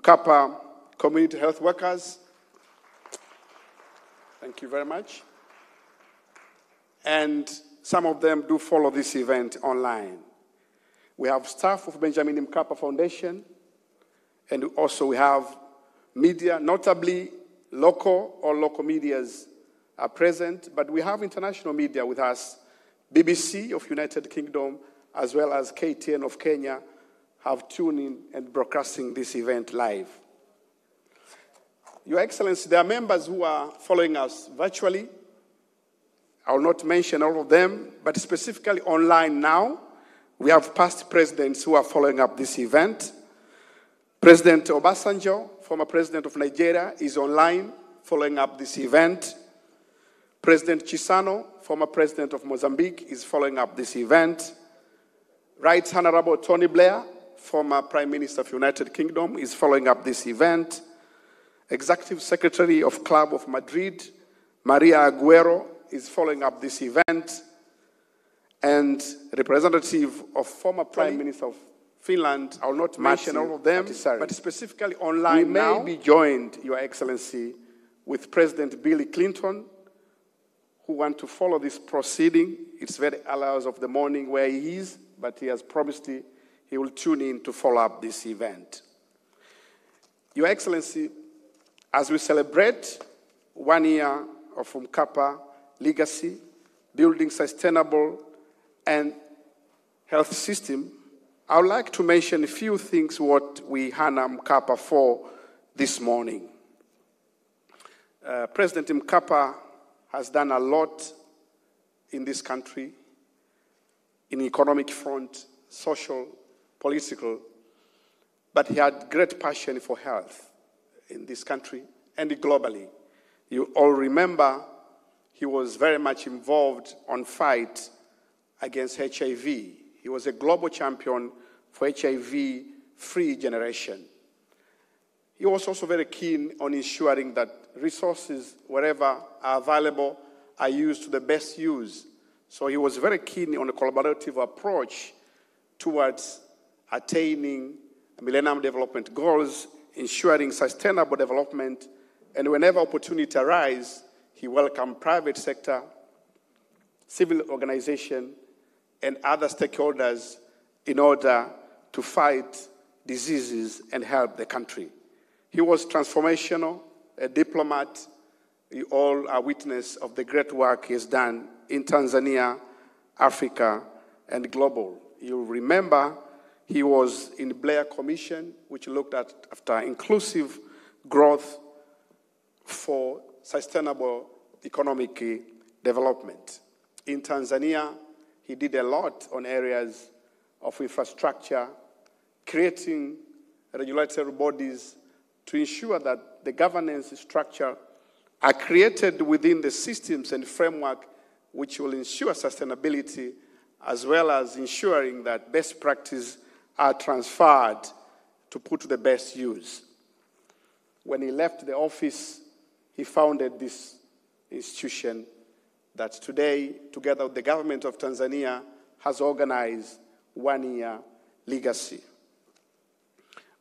Mkapa community health workers. Thank you very much. And some of them do follow this event online. We have staff of Benjamin Mkapa Foundation, and also we have media, notably local medias are present, but we have international media with us. BBC of United Kingdom, as well as KTN of Kenya, have tuned in and broadcasting this event live. Your Excellency, there are members who are following us virtually. I will not mention all of them, but specifically online now, we have past presidents who are following up this event. President Obasanjo, former president of Nigeria, is online following up this event. President Chisano, former president of Mozambique, is following up this event. Right Honorable Tony Blair, former Prime Minister of United Kingdom, is following up this event. Executive Secretary of Club of Madrid, Maria Aguero, is following up this event. And representative of former Prime Minister of Finland, I will not mention all of them, but specifically online now, we may be joined, Your Excellency, with President Bill Clinton, who want to follow this proceeding. It's very early hours of the morning where he is, but he has promised he will tune in to follow up this event. Your Excellency, as we celebrate 1 year of Mkapa legacy, building sustainable and health system, I would like to mention a few things what we honor Mkapa for this morning. President Mkapa has done a lot in this country, in economic front, social, political, but he had great passion for health in this country and globally. You all remember he was very much involved on fight against HIV. He was a global champion for HIV-free generation. He was also very keen on ensuring that resources, wherever are available, are used to the best use. So he was very keen on a collaborative approach towards attaining Millennium Development Goals, ensuring sustainable development, and whenever opportunity arises, he welcomed private sector, civil organization, and other stakeholders in order to fight diseases and help the country. He was transformational, a diplomat. You all are witness of the great work he has done in Tanzania, Africa, and global. You'll remember he was in the Blair Commission, which looked at after inclusive growth for sustainable economic development. In Tanzania, he did a lot on areas of infrastructure, creating regulatory bodies to ensure that the governance structure are created within the systems and framework which will ensure sustainability, as well as ensuring that best practices are transferred to put to the best use. When he left the office, he founded this institution that today, together with the government of Tanzania, has organized 1 year legacy.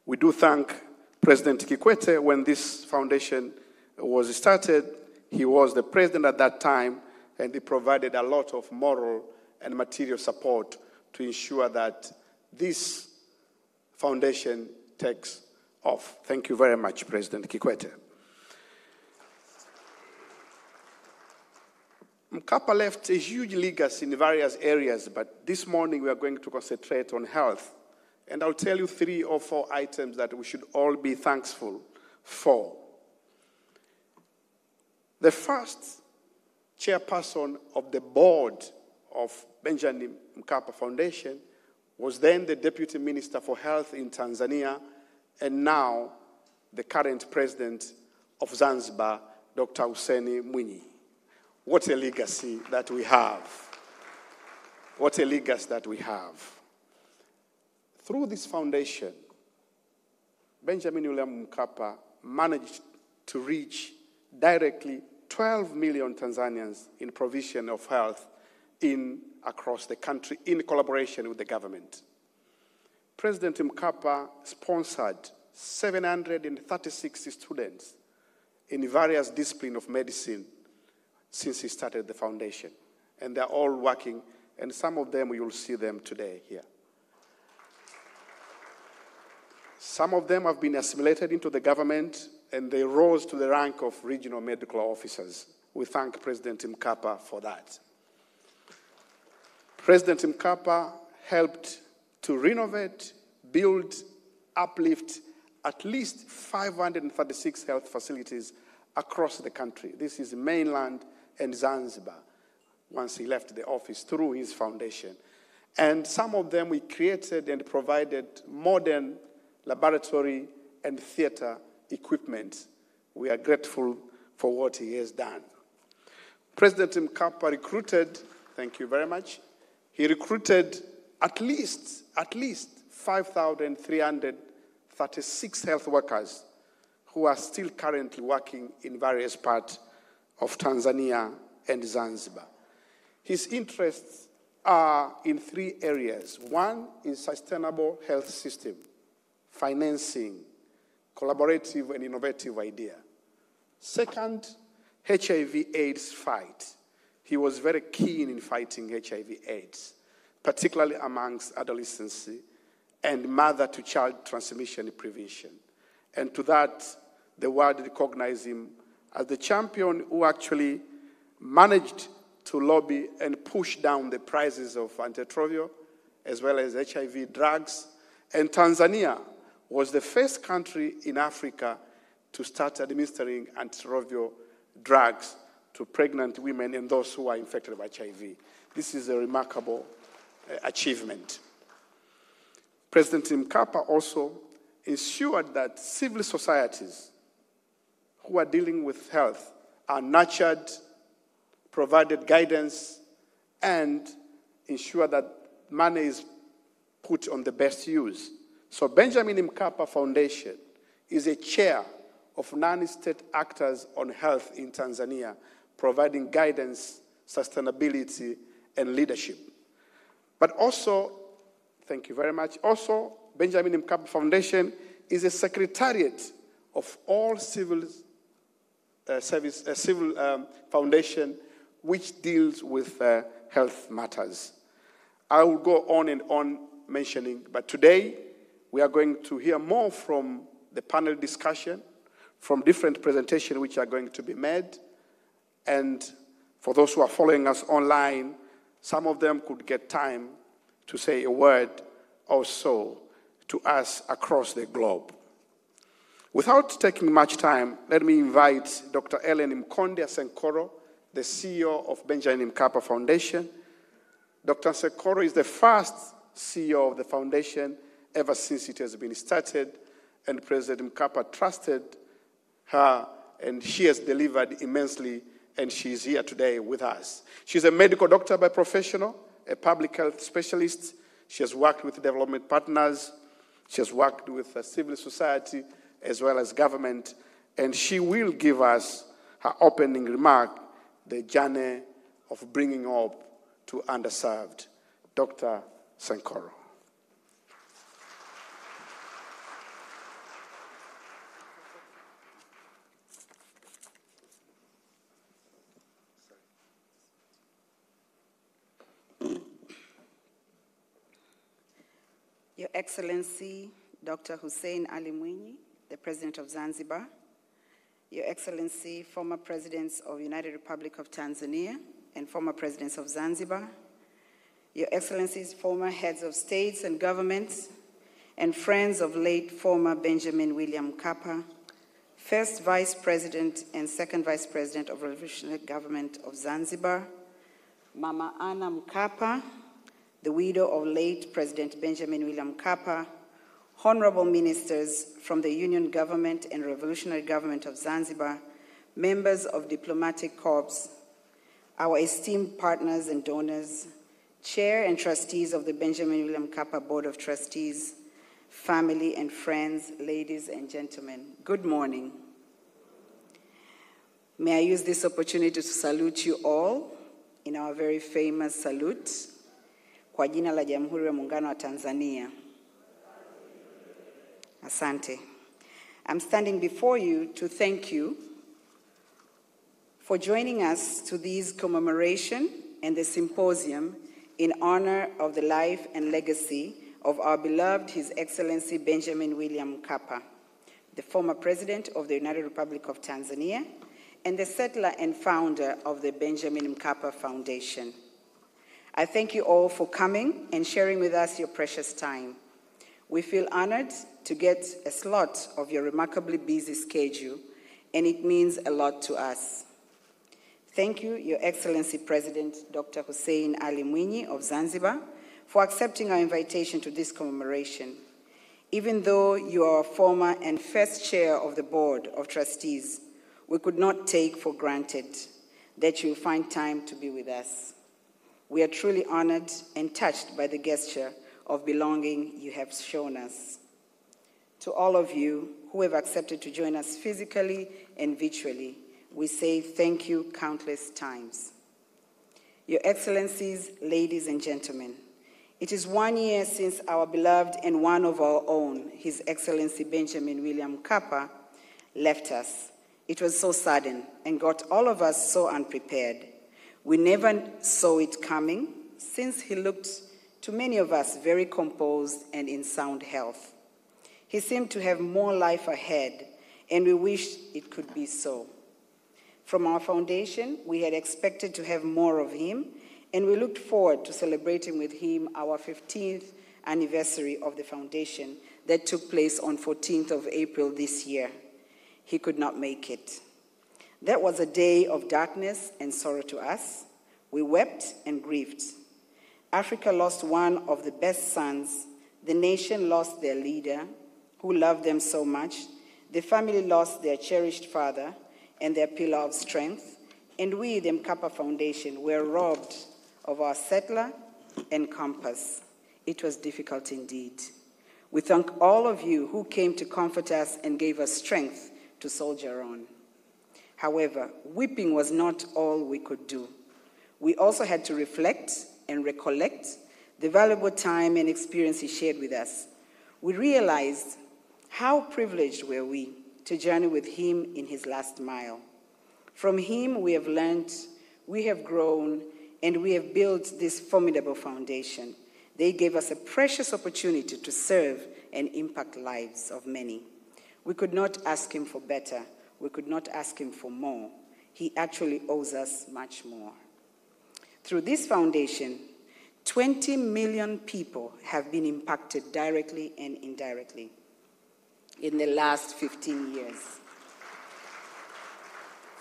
We do thank President Kikwete. When this foundation was started, he was the president at that time, and he provided a lot of moral and material support to ensure that this foundation takes off. Thank you very much, President Kikwete. Mkapa left a huge legacy in various areas, but this morning we are going to concentrate on health. And I'll tell you 3 or 4 items that we should all be thankful for. The first chairperson of the board of Benjamin Mkapa Foundation was then the Deputy Minister for Health in Tanzania, and now the current president of Zanzibar, Dr. Hussein Mwinyi. What a legacy that we have. What a legacy that we have. Through this foundation, Benjamin William Mkapa managed to reach directly 12 million Tanzanians in provision of health across the country in collaboration with the government. President Mkapa sponsored 736 students in various disciplines of medicine since he started the foundation. And they're all working, and some of them, you'll see them today here. Some of them have been assimilated into the government, and they rose to the rank of regional medical officers. We thank President Mkapa for that. President Mkapa helped to renovate, build, uplift at least 536 health facilities across the country. This is mainland and Zanzibar, once he left the office through his foundation. And some of them we created and provided modern laboratory and theater equipment. We are grateful for what he has done. President Mkapa recruited, thank you very much, he recruited at least 5,336 health workers who are still currently working in various parts of Tanzania and Zanzibar. His interests are in 3 areas. One is sustainable health system, financing, collaborative and innovative idea. Second, HIV/AIDS fight. He was very keen in fighting HIV/AIDS, particularly amongst adolescents and mother-to-child transmission prevention. And to that, the world recognized him as the champion who actually managed to lobby and push down the prices of antiretroviral as well as HIV drugs. And Tanzania was the first country in Africa to start administering antiretroviral drugs to pregnant women and those who are infected by HIV. This is a remarkable achievement. President Mkapa also ensured that civil societies who are dealing with health are nurtured, provided guidance, and ensure that money is put on the best use. So Benjamin Mkapa Foundation is a chair of non-state actors on health in Tanzania, providing guidance, sustainability, and leadership. But also, thank you very much, also Benjamin Mkapa Foundation is a secretariat of all civil foundation which deals with health matters. I will go on and on mentioning, but today we are going to hear more from the panel discussion, from different presentations which are going to be made. And for those who are following us online, some of them could get time to say a word or so to us across the globe. Without taking much time, let me invite Dr. Ellen Mkonde Senkoro, the CEO of Benjamin Mkapa Foundation. Dr. Senkoro is the first CEO of the foundation ever since it has been started, and President Mkapa trusted her, and she has delivered immensely, and she is here today with us. She's a medical doctor by profession, a public health specialist. She has worked with development partners. She has worked with civil society as well as government, and she will give us her opening remark, the journey of bringing hope to underserved. Dr. Senkoro. Your Excellency, Dr. Hussein Ali Mwinyi, the President of Zanzibar, Your Excellency, former Presidents of United Republic of Tanzania and former Presidents of Zanzibar, Your Excellencies, former heads of states and governments, and friends of late former Benjamin William Mkapa, first Vice President and second Vice President of Revolutionary Government of Zanzibar, Mama Anna Mkapa, the widow of late President Benjamin William Mkapa, honorable ministers from the Union Government and Revolutionary Government of Zanzibar, members of diplomatic corps, our esteemed partners and donors, chair and trustees of the Benjamin William Mkapa Board of Trustees, family and friends, ladies and gentlemen, good morning. May I use this opportunity to salute you all in our very famous salute, kwa jina la Jamhuri ya Muungano wa Tanzania. Asante. I'm standing before you to thank you for joining us to this commemoration and the symposium in honor of the life and legacy of our beloved His Excellency Benjamin William Mkapa, the former President of the United Republic of Tanzania and the settler and founder of the Benjamin Mkapa Foundation. I thank you all for coming and sharing with us your precious time. We feel honored to get a slot of your remarkably busy schedule, and it means a lot to us. Thank you, Your Excellency President Dr. Hussein Ali Mwinyi of Zanzibar, for accepting our invitation to this commemoration. Even though you are a former and first chair of the Board of Trustees, we could not take for granted that you find time to be with us. We are truly honored and touched by the gesture of belonging you have shown us. To all of you who have accepted to join us physically and virtually, we say thank you countless times. Your Excellencies, ladies and gentlemen, it is 1 year since our beloved and one of our own, His Excellency Benjamin William Mkapa, left us. It was so sudden and got all of us so unprepared. We never saw it coming, since he looked to many of us very composed and in sound health. He seemed to have more life ahead, and we wished it could be so. From our foundation, we had expected to have more of him, and we looked forward to celebrating with him our 15th anniversary of the foundation that took place on 14th of April this year. He could not make it. That was a day of darkness and sorrow to us. We wept and grieved. Africa lost one of the best sons. The nation lost their leader, who loved them so much. The family lost their cherished father and their pillar of strength. And we, the Mkapa Foundation, were robbed of our settler and compass. It was difficult indeed. We thank all of you who came to comfort us and gave us strength to soldier on. However, weeping was not all we could do. We also had to reflect and recollect the valuable time and experience he shared with us. We realized how privileged were we to journey with him in his last mile. From him we have learned, we have grown, and we have built this formidable foundation. They gave us a precious opportunity to serve and impact lives of many. We could not ask him for better. We could not ask him for more. He actually owes us much more. Through this foundation, 20 million people have been impacted directly and indirectly in the last 15 years.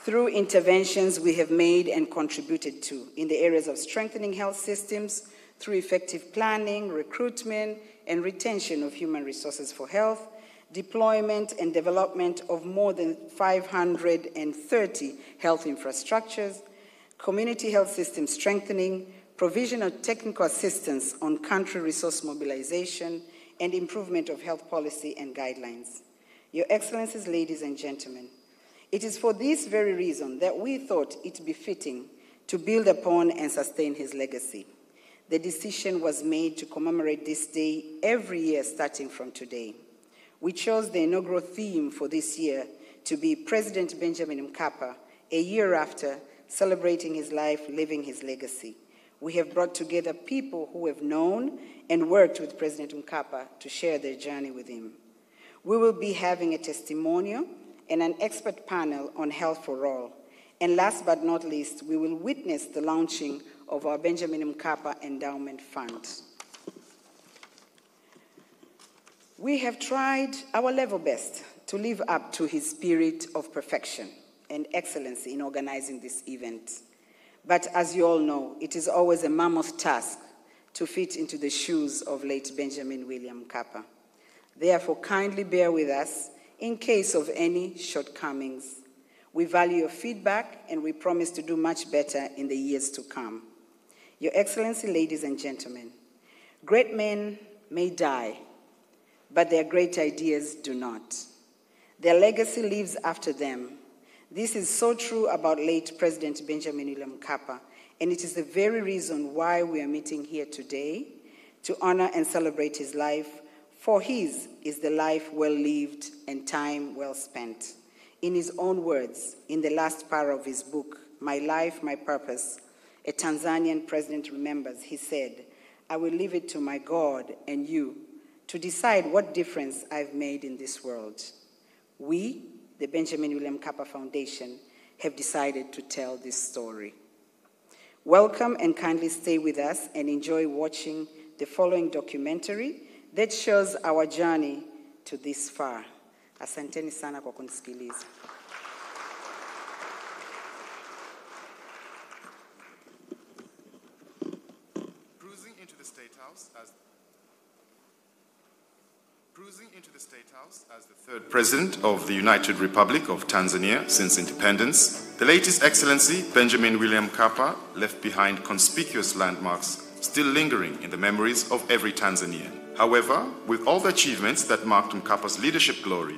Through interventions we have made and contributed to in the areas of strengthening health systems, through effective planning, recruitment, and retention of human resources for health, deployment and development of more than 530 health infrastructures, community health system strengthening, provision of technical assistance on country resource mobilization, and improvement of health policy and guidelines. Your Excellencies, ladies and gentlemen, it is for this very reason that we thought it befitting to build upon and sustain his legacy. The decision was made to commemorate this day every year starting from today. We chose the inaugural theme for this year to be President Benjamin Mkapa, a year after celebrating his life, living his legacy. We have brought together people who have known and worked with President Mkapa to share their journey with him. We will be having a testimonial and an expert panel on health for all. And last but not least, we will witness the launching of our Benjamin Mkapa Endowment Fund. We have tried our level best to live up to his spirit of perfection and excellence in organizing this event. But as you all know, it is always a mammoth task to fit into the shoes of late Benjamin William Mkapa. Therefore, kindly bear with us in case of any shortcomings. We value your feedback, and we promise to do much better in the years to come. Your Excellency, ladies and gentlemen, great men may die, but their great ideas do not. Their legacy lives after them. This is so true about late President Benjamin William Mkapa, and it is the very reason why we are meeting here today to honor and celebrate his life For his is the life well lived and time well spent. In his own words, in the last para of his book, My Life, My Purpose, a Tanzanian president remembers, he said, I will leave it to my God and you to decide what difference I've made in this world. We, the Benjamin William Mkapa Foundation, have decided to tell this story. Welcome and kindly stay with us and enjoy watching the following documentary that shows our journey to this far. Asanteni sana kwa kunisikiliza. Cruising into the State House as the third President of the United Republic of Tanzania since independence, the late His Excellency Benjamin William Mkapa left behind conspicuous landmarks still lingering in the memories of every Tanzanian. However, with all the achievements that marked Mkapa's leadership glory,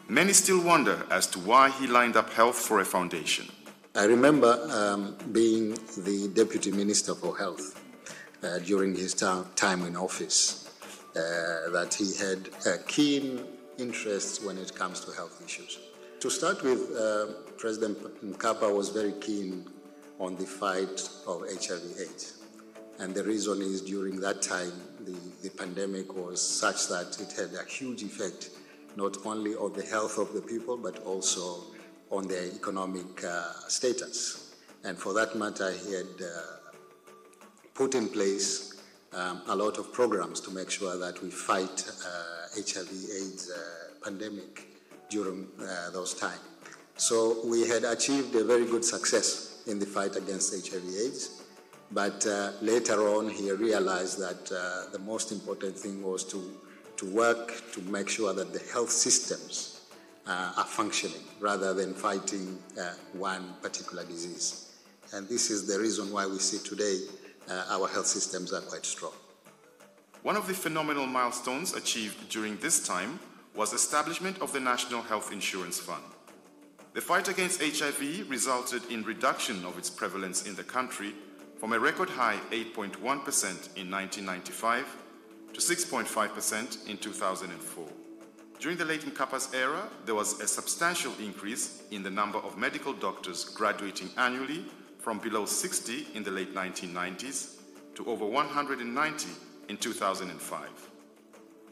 many still wonder as to why he lined up health for a foundation. I remember being the Deputy Minister for Health during his time in office. That he had a keen interest when it comes to health issues. To start with, President Mkapa was very keen on the fight of HIV/AIDS. And the reason is during that time, the pandemic was such that it had a huge effect, not only on the health of the people, but also on their economic status. And for that matter, he had put in place a lot of programs to make sure that we fight HIV/AIDS pandemic during those times. So we had achieved a very good success in the fight against HIV/AIDS, but later on he realized that the most important thing was to work to make sure that the health systems are functioning rather than fighting one particular disease. And this is the reason why we see today our health systems are quite strong. One of the phenomenal milestones achieved during this time was establishment of the National Health Insurance Fund. The fight against HIV resulted in reduction of its prevalence in the country from a record high 8.1% in 1995 to 6.5% in 2004. During the late Mkapa's era, there was a substantial increase in the number of medical doctors graduating annually from below 60 in the late 1990s to over 190 in 2005.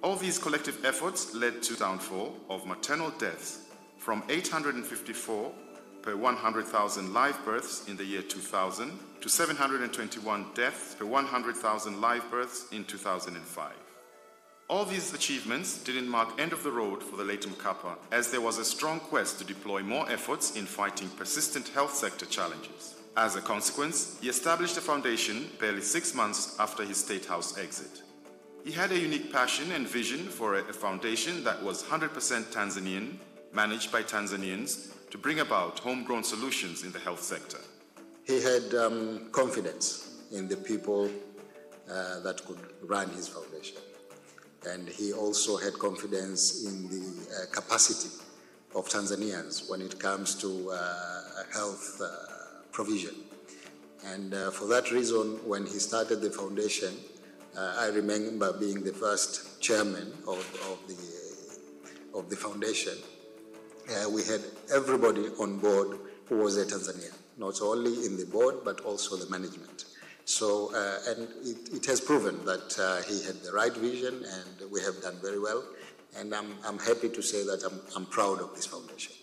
All these collective efforts led to the downfall of maternal deaths from 854 per 100,000 live births in the year 2000 to 721 deaths per 100,000 live births in 2005. All these achievements didn't mark end of the road for the late Mkapa, as there was a strong quest to deploy more efforts in fighting persistent health sector challenges. As a consequence, he established a foundation barely 6 months after his State House exit. He had a unique passion and vision for a foundation that was 100% Tanzanian, managed by Tanzanians, to bring about homegrown solutions in the health sector. He had confidence in the people that could run his foundation. And he also had confidence in the capacity of Tanzanians when it comes to health provision. And for that reason, when he started the foundation, I remember being the first chairman of the foundation. We had everybody on board who was a Tanzanian, not only in the board, but also the management. So, and it has proven that he had the right vision, and we have done very well. And I'm happy to say that I'm proud of this foundation.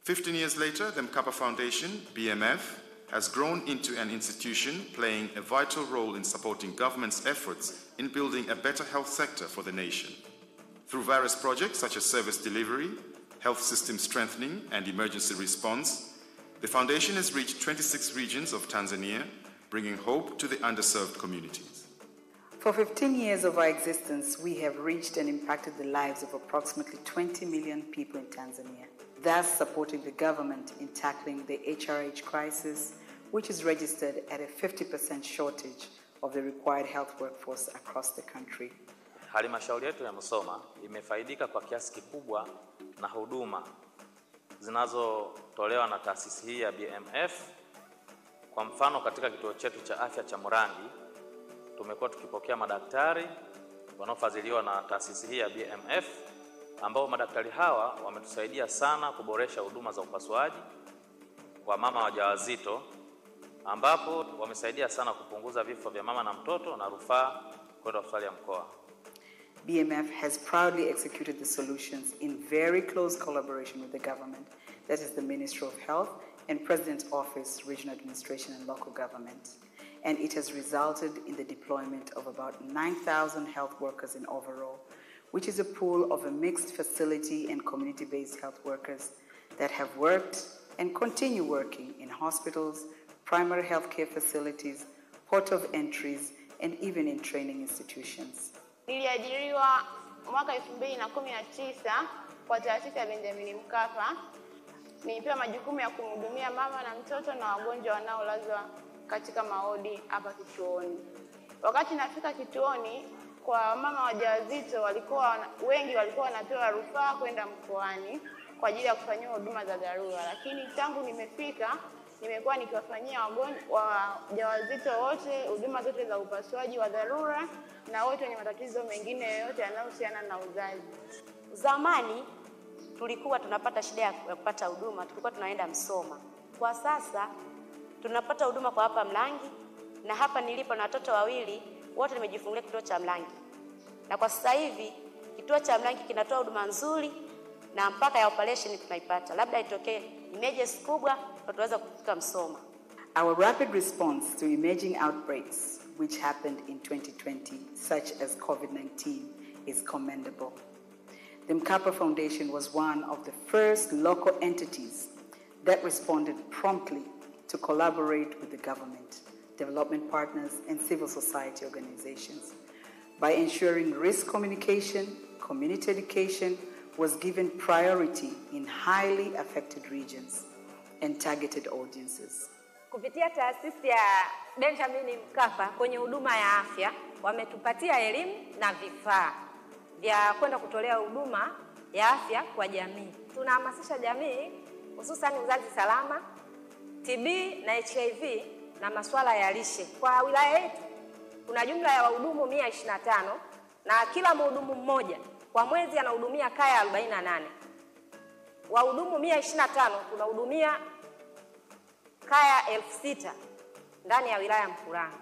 15 years later, the Mkapa Foundation, BMF, has grown into an institution playing a vital role in supporting government's efforts in building a better health sector for the nation. Through various projects such as service delivery, health system strengthening, and emergency response, the foundation has reached 26 regions of Tanzania, bringing hope to the underserved communities. For 15 years of our existence, we have reached and impacted the lives of approximately 20 million people in Tanzania, thus supporting the government in tackling the HRH crisis, which is registered at a 50% shortage of the required health workforce across the country. Halmashauri yetu ya Musoma imefaidika kwa kiasi kikubwa na huduma zinazotolewa na taasisi hii ya BMF. Kwa mfano, katika kituo chetu cha afya cha Murangi tumekuwa tukipokea madaktari wanaofadhiliwa na taasisi hii ya BMF, ambao madaktari hawa wametusaidia sana kuboresha huduma za upasuaji kwa mama wajawazito, ambapo wamesaidia sana kupunguza vifo vya mama na mtoto na rufaa kwenda hospitali ya mkoa. BMF has proudly executed the solutions in very close collaboration with the government, that is the Ministry of Health and President's Office, Regional Administration and Local Government. And it has resulted in the deployment of about 9,000 health workers in overall, which is a pool of a mixed facility and community-based health workers that have worked and continue working in hospitals, primary healthcare facilities, port of entries, and even in training institutions. Niliajiriwa mwaka 2019 kwa taasisi ya Benjamin Mkapa. Nilipewa majukumu ya kumhudumia mama na mtoto na wagonjwa wanaolazwa katika maodi hapa kituoni. Wakati nafika kituoni, kwa mama wajawazito wengi walikuwa wanapewa rufaa kwenda mkoani kwa ajili ya kufanyia huduma za dharura, lakini tangu nimefika nimekuwa nikiwafanyia wajawazito wote huduma zote za upasuaji wa dharura na wote wenye matatizo mengine yote yanayohusiana na uzazi. Zamani tulikuwa tunapata shida ya kupata huduma, tulikuwa tunaenda Msoma. Kwa sasa tunapata huduma kwa hapa Mlangi, na hapa nilipo na watoto wawili wote nimejifungulia kituo cha Mlangi. Na kwa sasa hivi kituo cha Mlangi kinatoa huduma nzuri na mpaka ya operation tunaipata. Labda itokee emergency kubwa tutaweza kufika Msoma. Our rapid response to emerging outbreaks which happened in 2020, such as COVID-19, is commendable. The Mkapa Foundation was one of the first local entities that responded promptly to collaborate with the government, development partners, and civil society organizations by ensuring risk communication, community education was given priority in highly affected regions and targeted audiences. Kupitia taasisi ya Benjamin Mkapa kwenye huduma ya afya, wametupatia elimu na vifaa vya kwenda kutolea huduma ya afya kwa jamii. Tunahamasisha jamii hususan uzazi salama, TB na HIV na masuala ya lishe. Kwa wilaya yetu kuna jumla ya wahudumu 125 na kila mhudumu mmoja kwa mwezi anahudumia kaya 48. Wahudumu 125 tunahudumia kaya 6,000 ndani ya wilaya Mkuranga.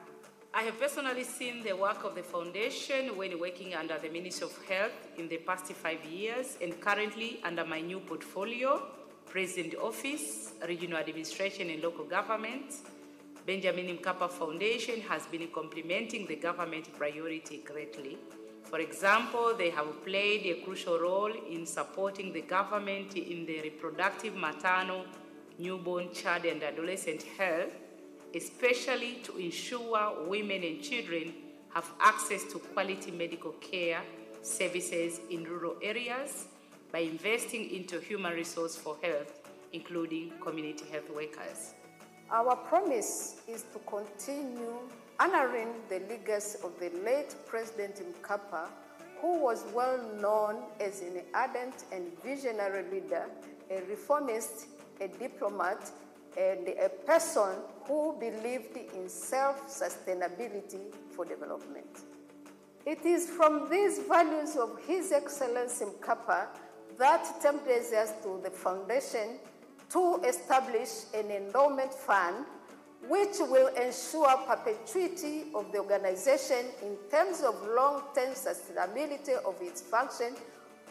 I have personally seen the work of the foundation when working under the Ministry of Health in the past 5 years, and currently under my new portfolio, President Office, Regional Administration and Local Government. Benjamin Mkapa Foundation has been complementing the government priority greatly. For example, they have played a crucial role in supporting the government in the reproductive, maternal, newborn, child and adolescent health, especially to ensure women and children have access to quality medical care services in rural areas by investing into human resource for health, including community health workers. Our promise is to continue honoring the legacy of the late President Mkapa, who was well known as an ardent and visionary leader, a reformist, a diplomat, and a person who believed in self-sustainability for development. It is from these values of His Excellency Mkapa that tempted us to the foundation to establish an endowment fund which will ensure perpetuity of the organization in terms of long-term sustainability of its function,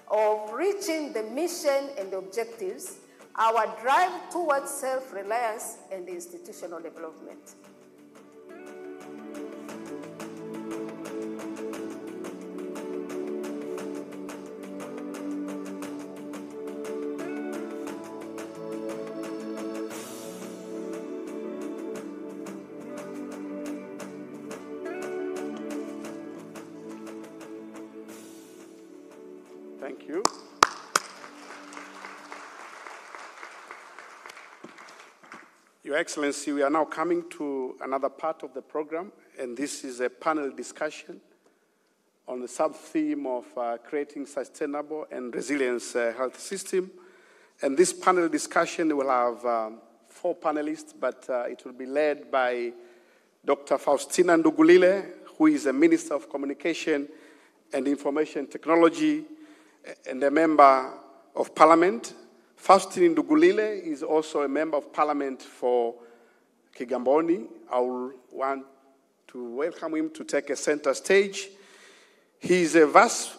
of reaching the mission and the objectives, our drive towards self-reliance and institutional development. Thank you. Your Excellency, we are now coming to another part of the program, and this is a panel discussion on the sub-theme of creating sustainable and resilient health system. And this panel discussion will have 4 panelists, but it will be led by Dr. Faustina Ndugulile, who is a Minister of Communication and Information Technology, and a member of Parliament. Faustin Ndugulile is also a member of Parliament for Kigamboni. I will want to welcome him to take a center stage. He is a vice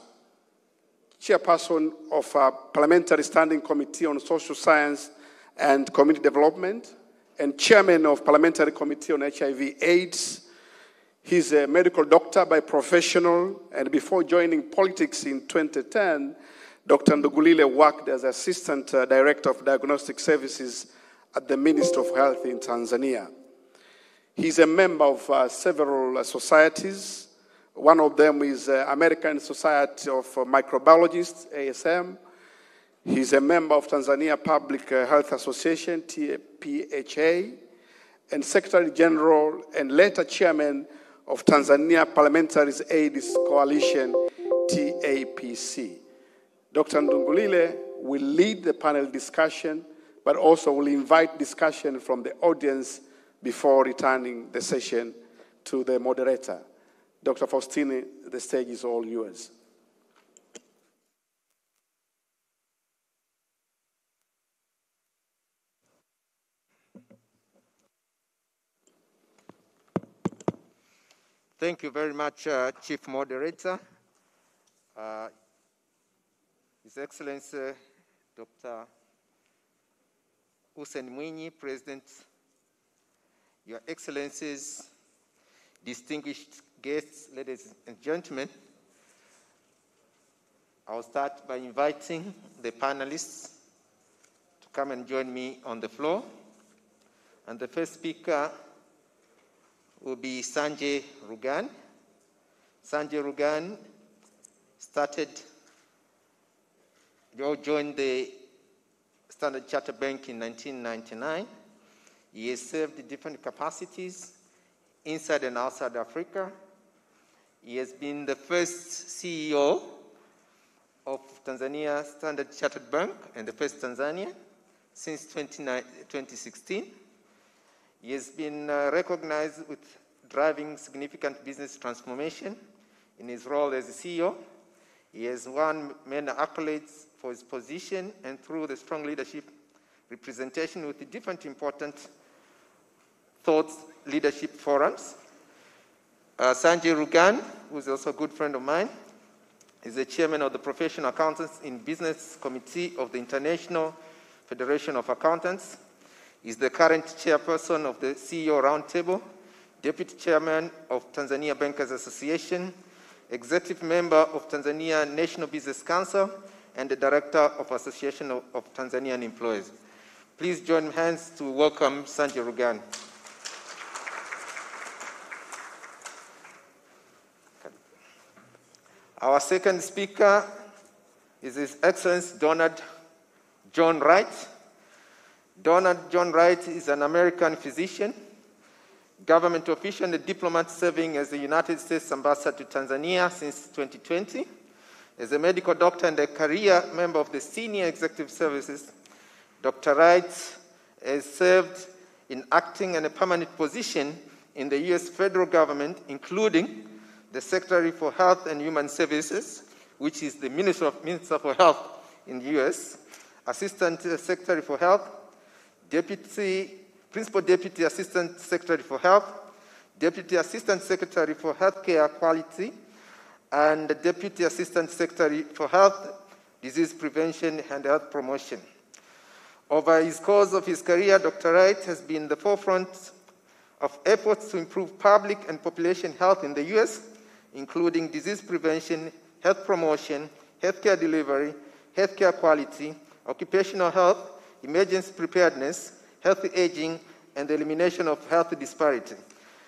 chairperson of a Parliamentary Standing Committee on Social Science and Community Development, and chairman of Parliamentary Committee on HIV/AIDS. He's a medical doctor by professional, and before joining politics in 2010, Dr. Ndugulile worked as Assistant Director of Diagnostic Services at the Ministry of Health in Tanzania. He's a member of several societies. One of them is American Society of Microbiologists, ASM. He's a member of Tanzania Public Health Association, TPHA, and Secretary General and later Chairman of Tanzania Parliamentary AIDS Coalition, TAPC. Dr. Ndugulile will lead the panel discussion, but also will invite discussion from the audience before returning the session to the moderator. Dr. Faustini, the stage is all yours. Thank you very much, Chief Moderator. His Excellency, Dr. Hussein Mwinyi, President, Your Excellencies, distinguished guests, ladies and gentlemen, I'll start by inviting the panelists to come and join me on the floor. And the first speaker will be Sanjay Rugan. Sanjay Rugan joined the Standard Chartered Bank in 1999. He has served in different capacities inside and outside Africa. He has been the first CEO of Tanzania Standard Chartered Bank and the first Tanzania since 2016. He has been recognized with driving significant business transformation in his role as a CEO. He has won many accolades for his position and through the strong leadership representation with the different important thought leadership forums. Sanjay Rugan, who is also a good friend of mine, is the chairman of the Professional Accountants in Business Committee of the International Federation of Accountants. He's the current chairperson of the CEO Roundtable, deputy chairman of Tanzania Bankers Association, executive member of Tanzania National Business Council, and the director of Association of Tanzanian Employees. Please join hands to welcome Sanjay Rugan. Our second speaker is His Excellency Donald John Wright. Donald John Wright is an American physician, government official, and a diplomat serving as the United States Ambassador to Tanzania since 2020. As a medical doctor and a career member of the Senior Executive Services, Dr. Wright has served in acting and a permanent position in the U.S. federal government, including the Secretary for Health and Human Services, which is the Minister for Health in the U.S., Assistant Secretary for Health, Principal Deputy Assistant Secretary for Health, Deputy Assistant Secretary for Healthcare Quality, and Deputy Assistant Secretary for Health, Disease Prevention, and Health Promotion. Over his course of his career, Dr. Wright has been in the forefront of efforts to improve public and population health in the U.S., including disease prevention, health promotion, healthcare delivery, healthcare quality, occupational health, emergency preparedness, healthy aging, and the elimination of health disparity.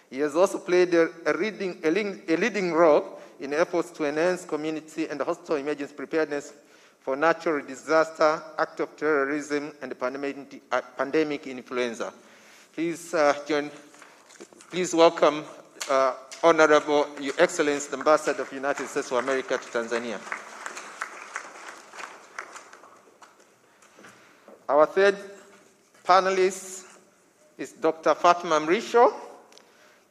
He has also played a leading role in efforts to enhance community and hospital emergency preparedness for natural disaster, act of terrorism, and the pandemic influenza. Please welcome Honorable Your Excellency, the Ambassador of the United States of America to Tanzania. Our third panelist is Dr. Fatma Mrisho.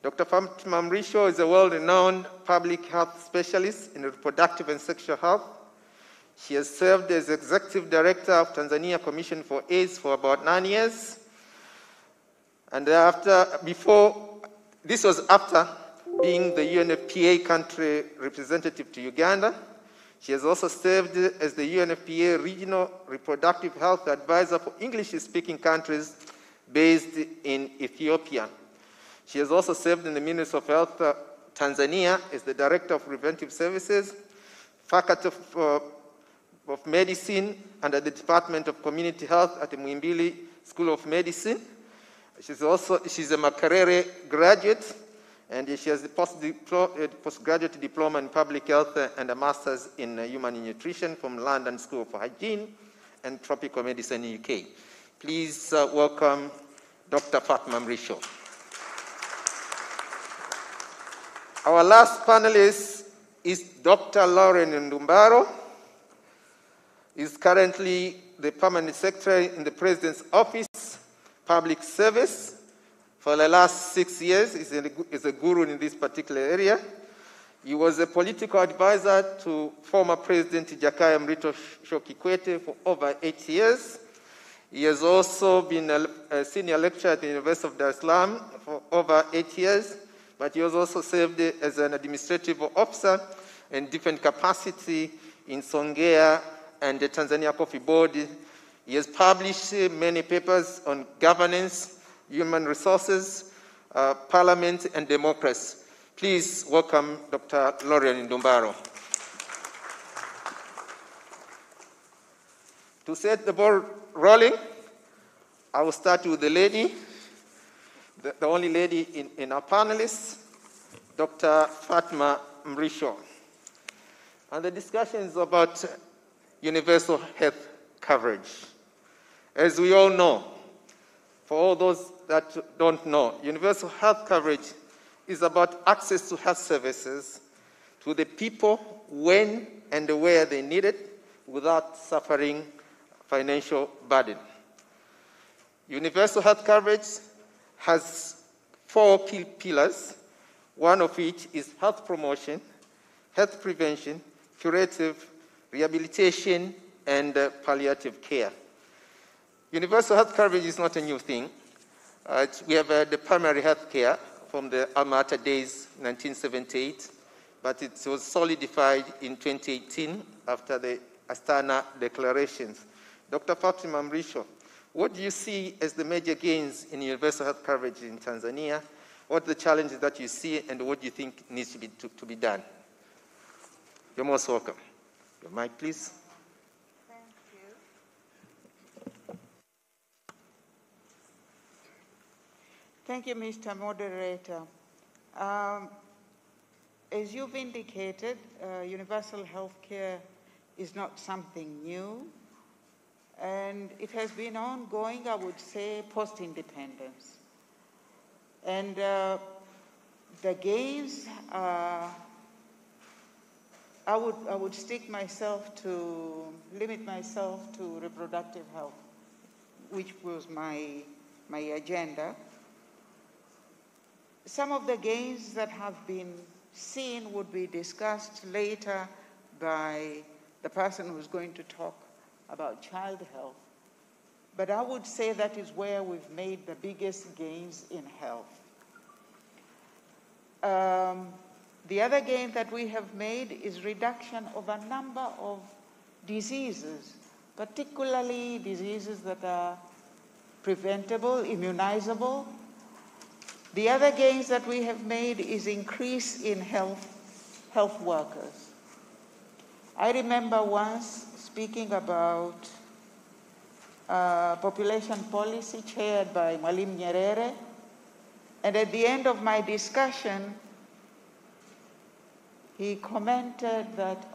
Dr. Fatma Mrisho is a world-renowned public health specialist in reproductive and sexual health. She has served as Executive Director of Tanzania Commission for AIDS for about 9 years. And this was after being the UNFPA country representative to Uganda. She has also served as the UNFPA Regional Reproductive Health Advisor for English-speaking countries based in Ethiopia. She has also served in the Ministry of Health Tanzania as the Director of Preventive Services, Faculty of Medicine under the Department of Community Health at the Muhimbili School of Medicine. She's a Makerere graduate, and she has a postgraduate diploma in public health and a master's in human nutrition from London School of Hygiene and Tropical Medicine in UK. Please welcome Dr. Fatma Mrisho. Our last panelist is Dr. Lauren Ndumbaro. He's currently the Permanent Secretary in the President's Office, Public Service. For the last 6 years, he's a guru in this particular area. He was a political advisor to former President Jakaya Mrisho Kikwete for over 8 years. He has also been a senior lecturer at the University of Dar es Salaam for over 8 years, but he has also served as an administrative officer in different capacity in Songea and the Tanzania Coffee Board. He has published many papers on governance, human resources, parliament, and democracy. Please welcome Dr. Lauren Ndumbaro. To set the ball rolling, I will start with the lady, the only lady in our panelists, Dr. Fatma Mrisho. And the discussion is about universal health coverage. As we all know, for all those that don't know, universal health coverage is about access to health services to the people when and where they need it without suffering financial burden. Universal health coverage has 4 key pillars, one of which is health promotion, health prevention, curative, rehabilitation, and palliative care. Universal health coverage is not a new thing. We have the primary health care from the Alma-Ata days, 1978, but it was solidified in 2018 after the Astana declarations. Dr. Fatma Mrisho, what do you see as the major gains in universal health coverage in Tanzania? What are the challenges that you see, and what do you think needs to be done? You're most welcome. Your mic, please. Thank you. Thank you, Mr. Moderator. As you've indicated, universal health care is not something new, and it has been ongoing, I would say, post-independence. And the gains, I would limit myself to reproductive health, which was my agenda. Some of the gains that have been seen would be discussed later by the person who's going to talk about child health. But I would say that is where we've made the biggest gains in health. The other gain that we have made is reduction of a number of diseases, particularly diseases that are preventable, immunizable. The other gains that we have made is increase in health workers. I remember once speaking about population policy chaired by Mwalimu Nyerere, and at the end of my discussion, he commented that,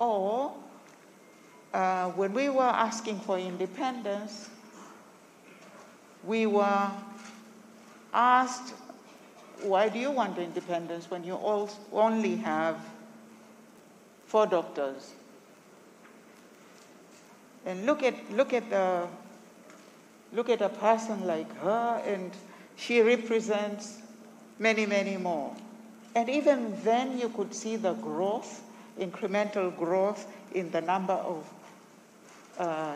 when we were asking for independence, we were asked, why do you want independence when you only have 4 doctors? And look at a person like her, and she represents many, many more. And even then you could see the growth, incremental growth in the number of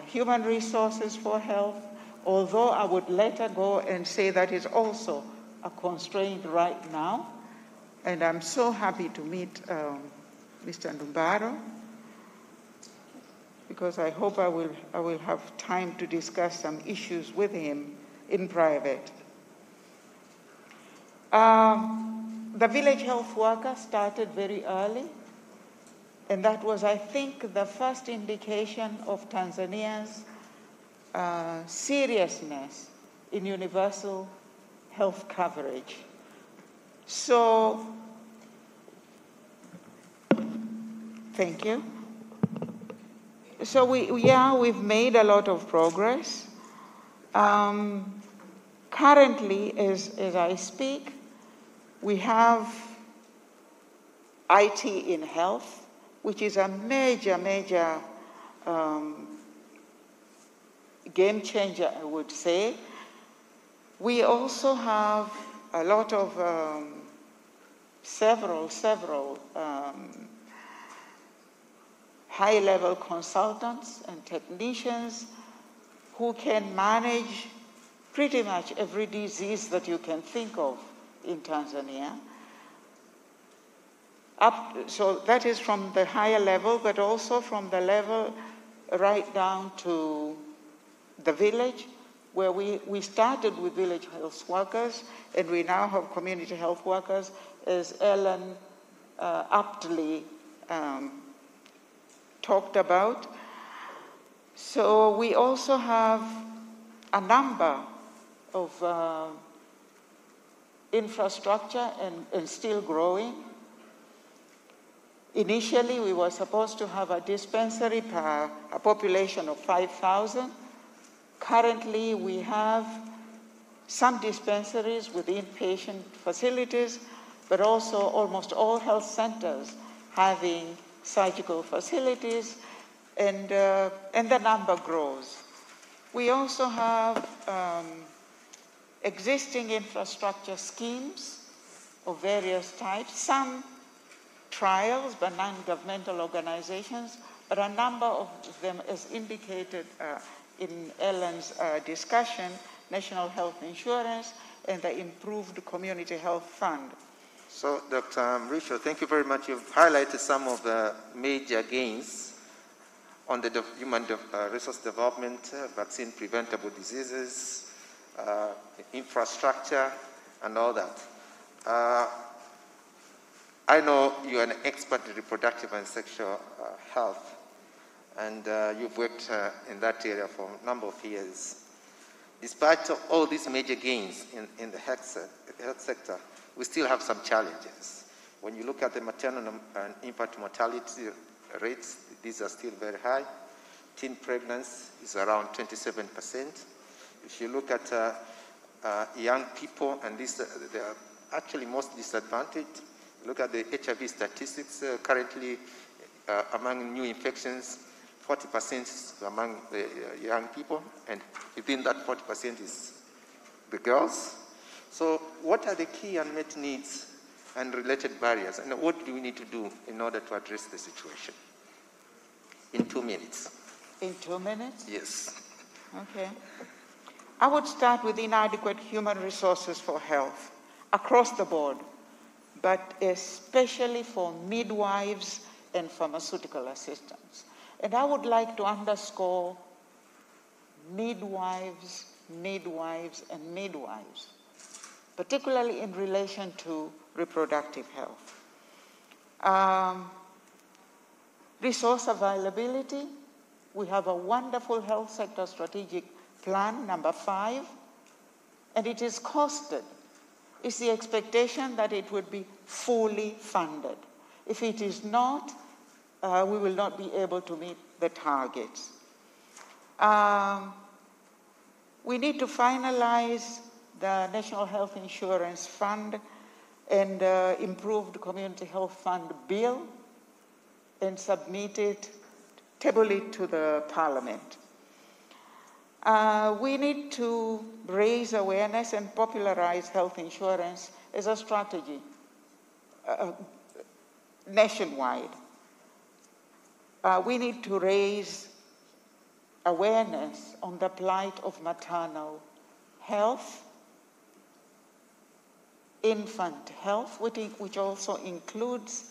human resources for health, although I would later go and say that is also a constraint right now. And I'm so happy to meet Mr. Ndumbaro, because I hope I will have time to discuss some issues with him in private. The village health worker started very early, and that was, I think, the first indication of Tanzania's seriousness in universal health coverage. So, thank you. So we've made a lot of progress. Currently, as I speak, we have IT in health, which is a major game changer, I would say. We also have a lot of several high-level consultants and technicians who can manage pretty much every disease that you can think of in Tanzania. So that is from the higher level, but also from the level right down to the village, where we started with village health workers, and we now have community health workers, as Ellen aptly talked about. So we also have a number of infrastructure and still growing. Initially, we were supposed to have a dispensary per a population of 5,000. Currently, we have some dispensaries with inpatient facilities, but also almost all health centers having surgical facilities, and the number grows. We also have existing infrastructure schemes of various types, some trials by non-governmental organizations, but a number of them, as indicated in Ellen's discussion, National Health Insurance and the Improved Community Health Fund. So, Dr. Mrisho, thank you very much. You've highlighted some of the major gains on the human resource development, vaccine preventable diseases, infrastructure, and all that. I know you're an expert in reproductive and sexual health, and you've worked in that area for a number of years. Despite all these major gains in the health sector, we still have some challenges. When you look at the maternal and infant mortality rates, these are still very high. Teen pregnancy is around 27%. If you look at young people, and they are actually most disadvantaged. Look at the HIV statistics currently among new infections, 40% is among the young people, and within that 40% is the girls. So what are the key unmet needs and related barriers, and what do we need to do in order to address the situation? In 2 minutes. In 2 minutes? Yes. Okay. I would start with inadequate human resources for health across the board, but especially for midwives and pharmaceutical assistants. And I would like to underscore midwives, and midwives, particularly in relation to reproductive health. Resource availability. We have a wonderful health sector strategic plan, number 5, and it is costed. It's the expectation that it would be fully funded. If it is not, we will not be able to meet the targets. We need to finalize the National Health Insurance Fund and Improved Community Health Fund bill and submit it, table it to the Parliament. We need to raise awareness and popularize health insurance as a strategy nationwide. We need to raise awareness on the plight of maternal health, infant health, which also includes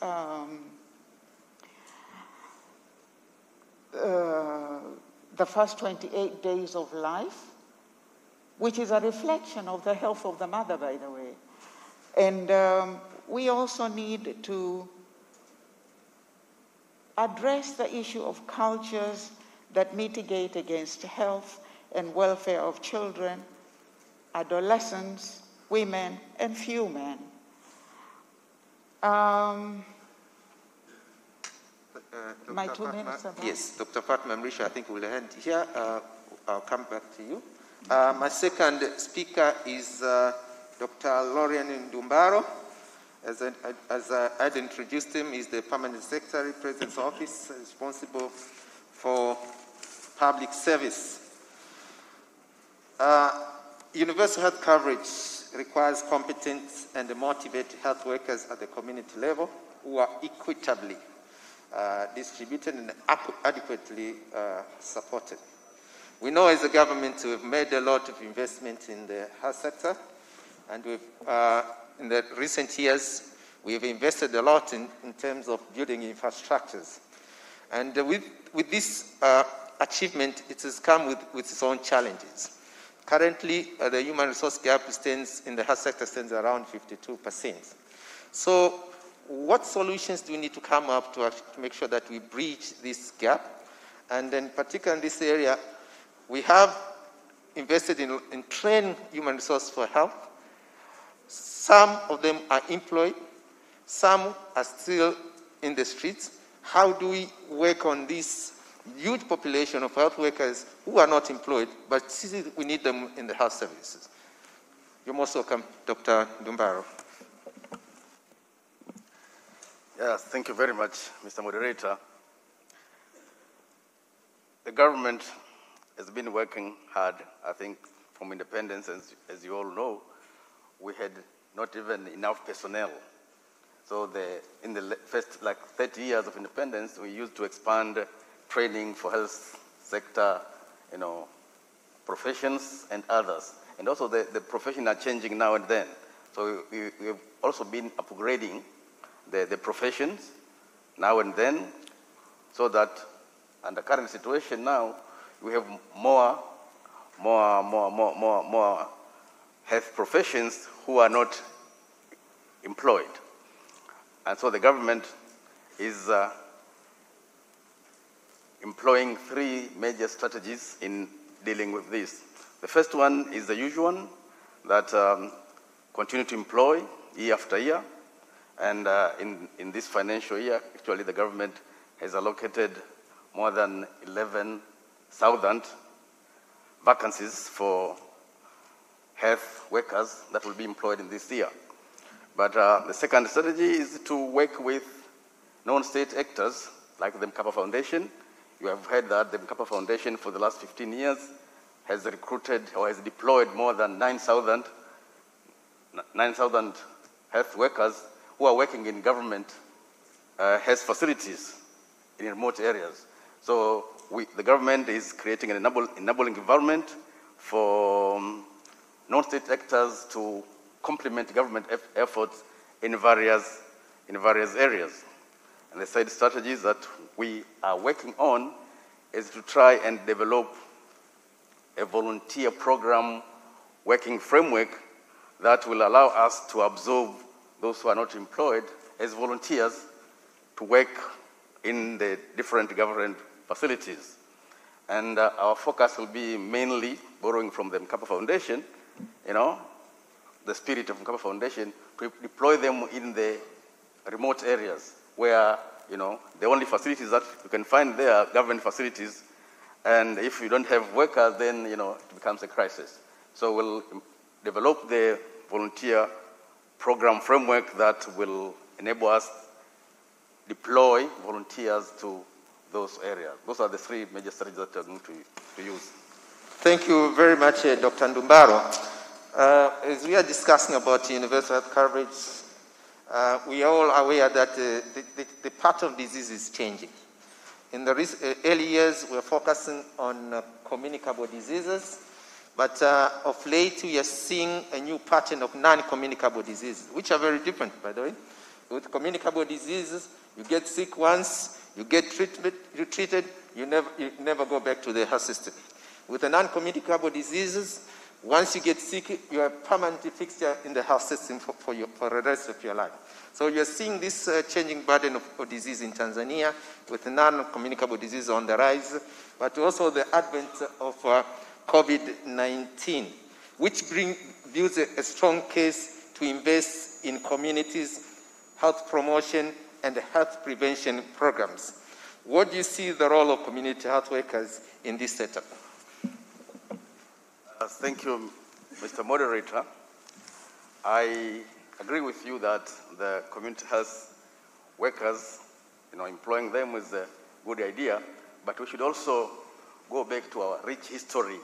the first 28 days of life, which is a reflection of the health of the mother, by the way. And we also need to address the issue of cultures that mitigate against health and welfare of children, adolescents, women, and few men. My 2 minutes about. Yes, Dr. Fatma Mrisho, I think we'll end here. I'll come back to you. My second speaker is Dr. Lorian Ndumbaro. As I had introduced him, he's the Permanent Secretary, President's Office, responsible for public service. Universal health coverage requires competent and motivated health workers at the community level who are equitably distributed and adequately supported. We know as a government we've made a lot of investment in the health sector, and we've, in the recent years we've invested a lot in terms of building infrastructures. And with this achievement, it has come with its own challenges. Currently, the human resource gap in the health sector stands around 52%. So what solutions do we need to come up to make sure that we bridge this gap? And then particularly in this area, we have invested in training human resource for health. Some of them are employed, some are still in the streets. How do we work on this huge population of health workers who are not employed, but still we need them in the health services? You're most welcome, Dr. Ndumbaro. Yes, thank you very much, Mr. Moderator. The government has been working hard, I think, from independence. As you all know, we had not even enough personnel. So in the first 30 years of independence, we used to expand training for health sector, professions and others. And also the professions are changing now and then. So we've also been upgrading the professions now and then, so that under current situation now, we have more health professions who are not employed. And so the government is employing 3 major strategies in dealing with this. The first one is the usual one, that continue to employ year after year. And in this financial year, actually the government has allocated more than 11,000 vacancies for health workers that will be employed in this year. But the second strategy is to work with non-state actors like the Mkapa Foundation. You have heard that the Mkapa Foundation for the last 15 years has recruited or has deployed more than 9,000 health workers who are working in government health facilities in remote areas. So the government is creating an enabling environment for non-state actors to complement government efforts in various areas. And the third strategies that we are working on is to try and develop a volunteer program working framework that will allow us to absorb those who are not employed as volunteers to work in the different government facilities. And our focus will be mainly borrowing from the Mkapa Foundation, the spirit of Mkapa Foundation, to deploy them in the remote areas where, the only facilities that you can find there are government facilities. And if you don't have workers, then, it becomes a crisis. So we'll develop the volunteer program framework that will enable us deploy volunteers to those areas. Those are the 3 major strategies that we're going to use. Thank you very much, Dr. Ndumbaro. As we are discussing about universal health coverage, we are all aware that the pattern of disease is changing. In the early years, we were focusing on communicable diseases, but of late, we are seeing a new pattern of non-communicable diseases, which are very different, by the way. With communicable diseases, you get sick once, you get treated, you never go back to the health system. With the non-communicable diseases, once you get sick, you are permanently fixed in the health system for the rest of your life. So you're seeing this changing burden of disease in Tanzania with non-communicable disease on the rise, but also the advent of COVID-19, which builds a strong case to invest in communities, health promotion, and health prevention programs. What do you see the role of community health workers in this setup? Thank you, Mr. Moderator. I agree with you that the community health workers, employing them is a good idea, but we should also go back to our rich history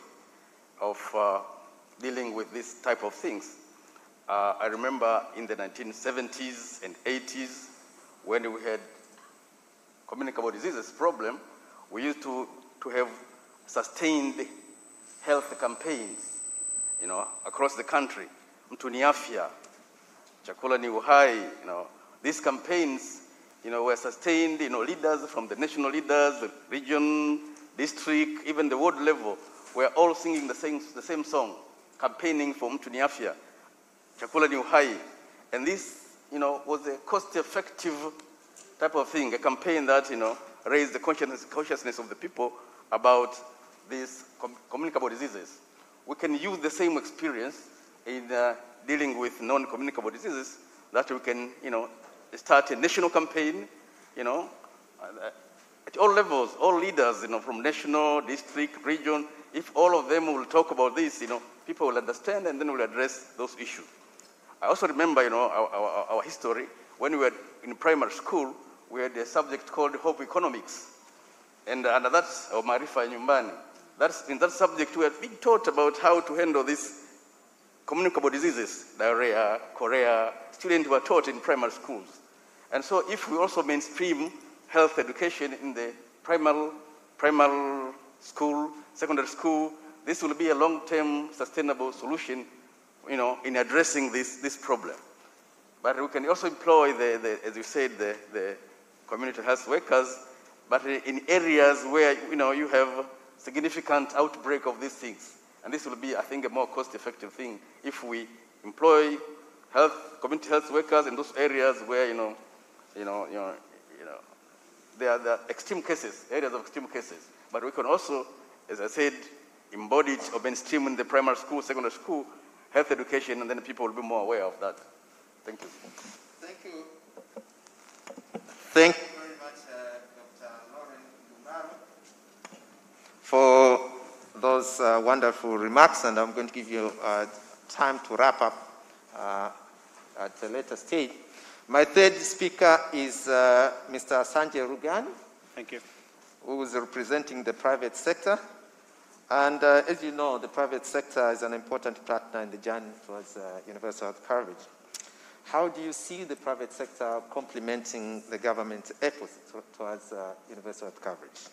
of dealing with this type of things. I remember in the 1970s and 80s, when we had communicable diseases problem, we used to have sustained health campaigns, across the country. Mtu ni afya, chakula ni uhai, These campaigns, were sustained, leaders from the national leaders, the region, district, even the world level, were all singing the same song, campaigning for mtu ni afya, chakula ni uhai. And this, was a cost-effective type of thing, a campaign that, raised the consciousness of the people about these communicable diseases. We can use the same experience in dealing with non-communicable diseases, that we can, start a national campaign, at all levels, all leaders, from national, district, region. If all of them will talk about this, people will understand and then we'll address those issues. I also remember, our history. When we were in primary school, we had a subject called Hope Economics. And that's Marifa Nyumbani. In that subject, we had been taught about how to handle these communicable diseases, diarrhea, chorea. Students were taught in primary schools. And so if we also mainstream health education in the primary school, secondary school, this will be a long-term sustainable solution, in addressing this problem. But we can also employ as you said, the community health workers, but in areas where, you have significant outbreak of these things. And this will be, I think, a more cost-effective thing if we employ community health workers in those areas where, there are extreme cases, areas of extreme cases. But we can also, as I said, embody it or mainstream in the primary school, secondary school, health education, and then people will be more aware of that. Thank you. Thank you. Thank you very much, Dr. Lauren Muungano, for those wonderful remarks, and I'm going to give you time to wrap up at a later stage. My third speaker is Mr. Sanjay Rugan. Thank you. Who is representing the private sector. And as you know, the private sector is an important partner in the journey towards universal health coverage. How do you see the private sector complementing the government's efforts towards universal health coverage?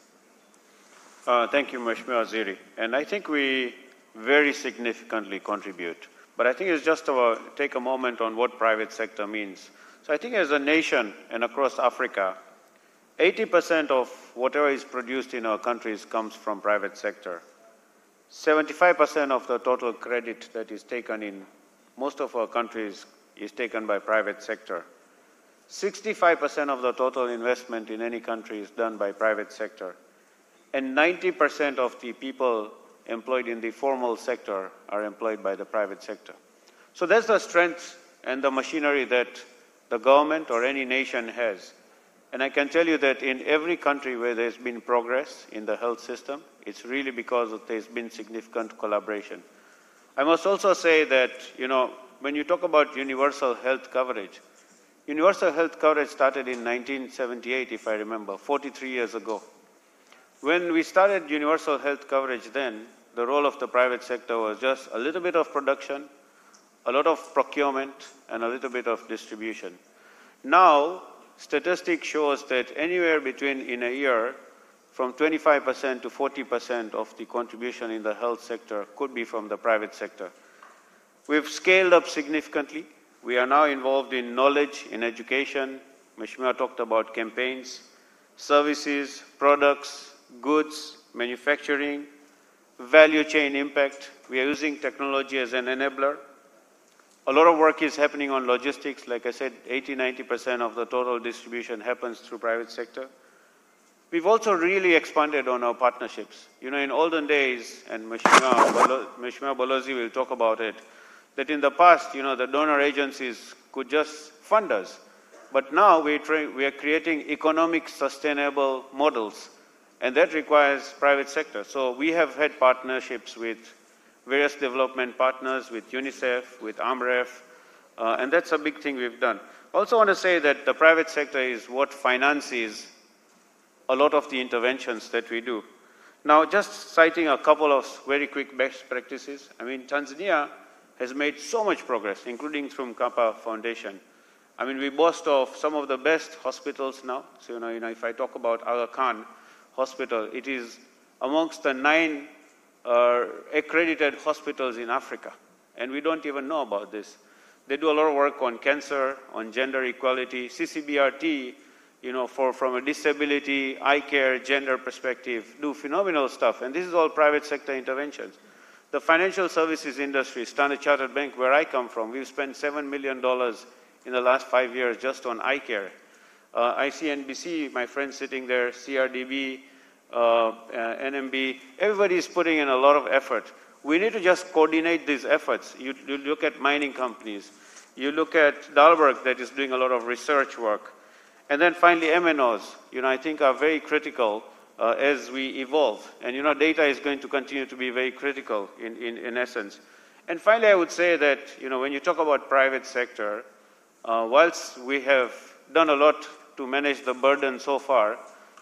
Thank you, Mheshimiwa Waziri. And I think we very significantly contribute. But I think it's just to take a moment on what private sector means. So I think as a nation and across Africa, 80% of whatever is produced in our countries comes from private sector. 75% of the total credit that is taken in most of our countries is taken by private sector. 65% of the total investment in any country is done by private sector. And 90% of the people employed in the formal sector are employed by the private sector. So that's the strength and the machinery that the government or any nation has. And I can tell you that in every country where there's been progress in the health system, it's really because there's been significant collaboration. I must also say that, when you talk about universal health coverage started in 1978, if I remember, 43 years ago. When we started universal health coverage then, the role of the private sector was just a little bit of production, a lot of procurement, and a little bit of distribution. Now, statistics shows that anywhere between, in a year, from 25% to 40% of the contribution in the health sector could be from the private sector. We've scaled up significantly. We are now involved in knowledge, in education. Mheshimiwa talked about campaigns, services, products, goods, manufacturing, value chain impact. We are using technology as an enabler. A lot of work is happening on logistics. Like I said, 80–90% of the total distribution happens through private sector. We've also really expanded on our partnerships. You know, in olden days, and Mheshimiwa Balozi will talk about it, that in the past, you know, the donor agencies could just fund us. But now we are creating economic sustainable models, and that requires private sector. So we have had partnerships with various development partners, with UNICEF, with AMREF, and that's a big thing we've done. I also want to say that the private sector is what finances a lot of the interventions that we do. Now, just citing a couple of very quick best practices. I mean, Tanzania has made so much progress, including through Mkapa Foundation. I mean, we boast of some of the best hospitals now. So, you know, if I talk about Aga Khan Hospital, it is amongst the 9 accredited hospitals in Africa. And we don't even know about this. They do a lot of work on cancer, on gender equality, CCBRT, you know, from a disability, eye care, gender perspective, do phenomenal stuff. And this is all private sector interventions. The financial services industry, Standard Chartered Bank, where I come from, we've spent $7 million in the last 5 years just on eye care. ICNBC, my friend sitting there, CRDB, NMB, everybody is putting in a lot of effort. We need to just coordinate these efforts. You look at mining companies. You look at Dahlberg that is doing a lot of research work. And then finally, MNOs, you know, I think are very critical as we evolve. And, you know, data is going to continue to be very critical in essence. And finally, I would say that, you know, when you talk about private sector, whilst we have done a lot to manage the burden so far,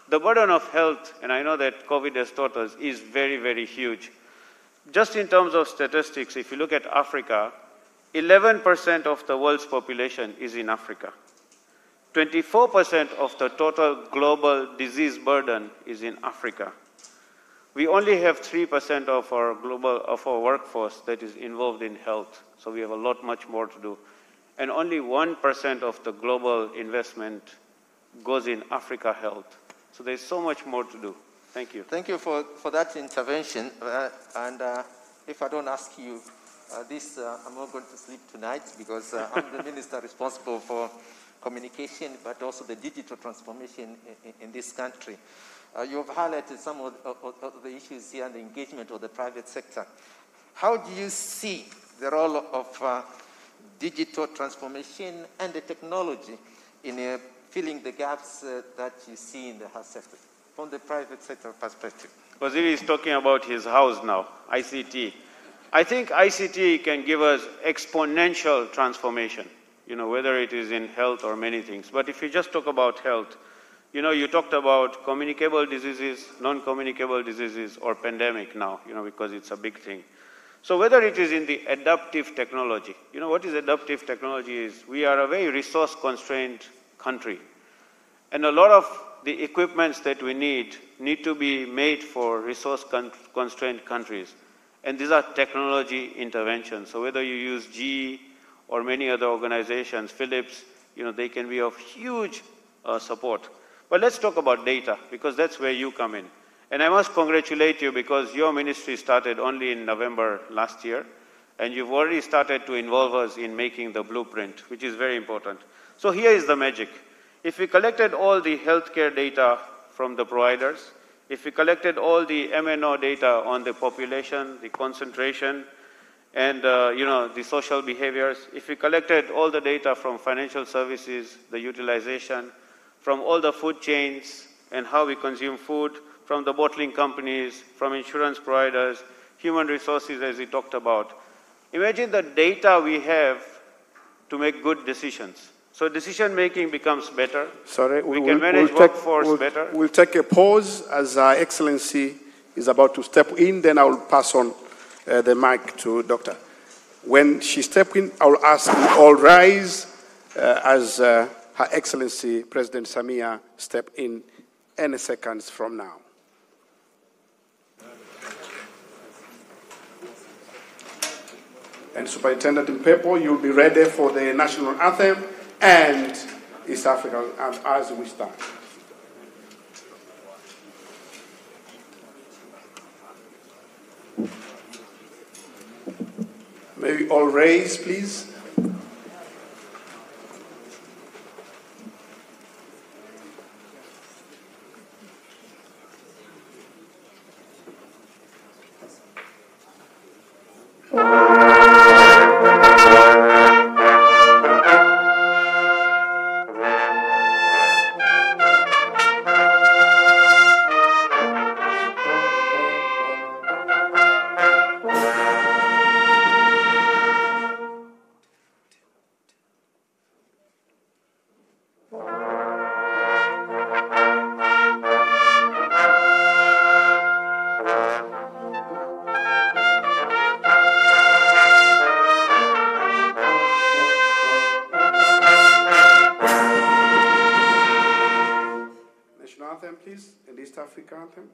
the burden of health, and I know that COVID has taught us, is very, very huge. Just in terms of statistics, if you look at Africa, 11% of the world's population is in Africa. 24% of the total global disease burden is in Africa. We only have 3% of our workforce that is involved in health, so we have a lot much more to do. And only 1% of the global investment goes in Africa health. So there's so much more to do. Thank you. Thank you for that intervention. If I don't ask you I'm not going to sleep tonight because I'm the minister responsible for communication, but also the digital transformation in this country. You have highlighted some of the issues here and the engagement of the private sector. How do you see the role of digital transformation and the technology in filling the gaps that you see in the health sector from the private sector perspective? Waziri is talking about his house now, ICT. I think ICT can give us exponential transformation, you know, whether it is in health or many things. But if you just talk about health, you know, you talked about communicable diseases, non-communicable diseases, or pandemic now, you know, because it's a big thing. So whether it is in the adaptive technology, you know, what is adaptive technology is we are a very resource-constrained country. And a lot of the equipments that we need to be made for resource-constrained countries. And these are technology interventions. So whether you use GE or many other organizations, Philips, you know, they can be of huge support. But let's talk about data, because that's where you come in. And I must congratulate you because your ministry started only in November last year, and you've already started to involve us in making the blueprint, which is very important. So here is the magic. If we collected all the healthcare data from the providers, if we collected all the MNO data on the population, the concentration, and you know, the social behaviors, if we collected all the data from financial services, the utilization, from all the food chains and how we consume food, from the bottling companies, from insurance providers, human resources as we talked about. Imagine the data we have to make good decisions. So decision-making becomes better. Sorry, we can manage workforce better. We'll take a pause as Excellency is about to step in, then I will pass on the mic to Doctor. When she steps in, I will ask you all rise as Her Excellency President Samia step in any seconds from now. And Superintendent Mpepo, you'll be ready for the national anthem and East African anthem as we start. May we all raise, please. Anthem, please, and East Africa anthem.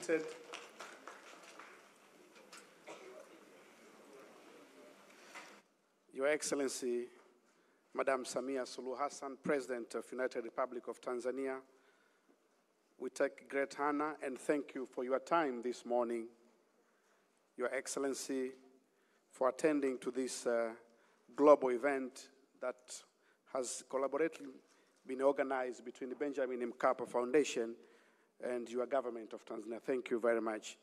seated. Your Excellency, Madam Samia Suluhu Hassan, President of United Republic of Tanzania, we take great honor and thank you for your time this morning. Your Excellency, for attending to this global event that has collaboratively been organized between the Benjamin Mkapa Foundation and your government of Tanzania. Thank you very much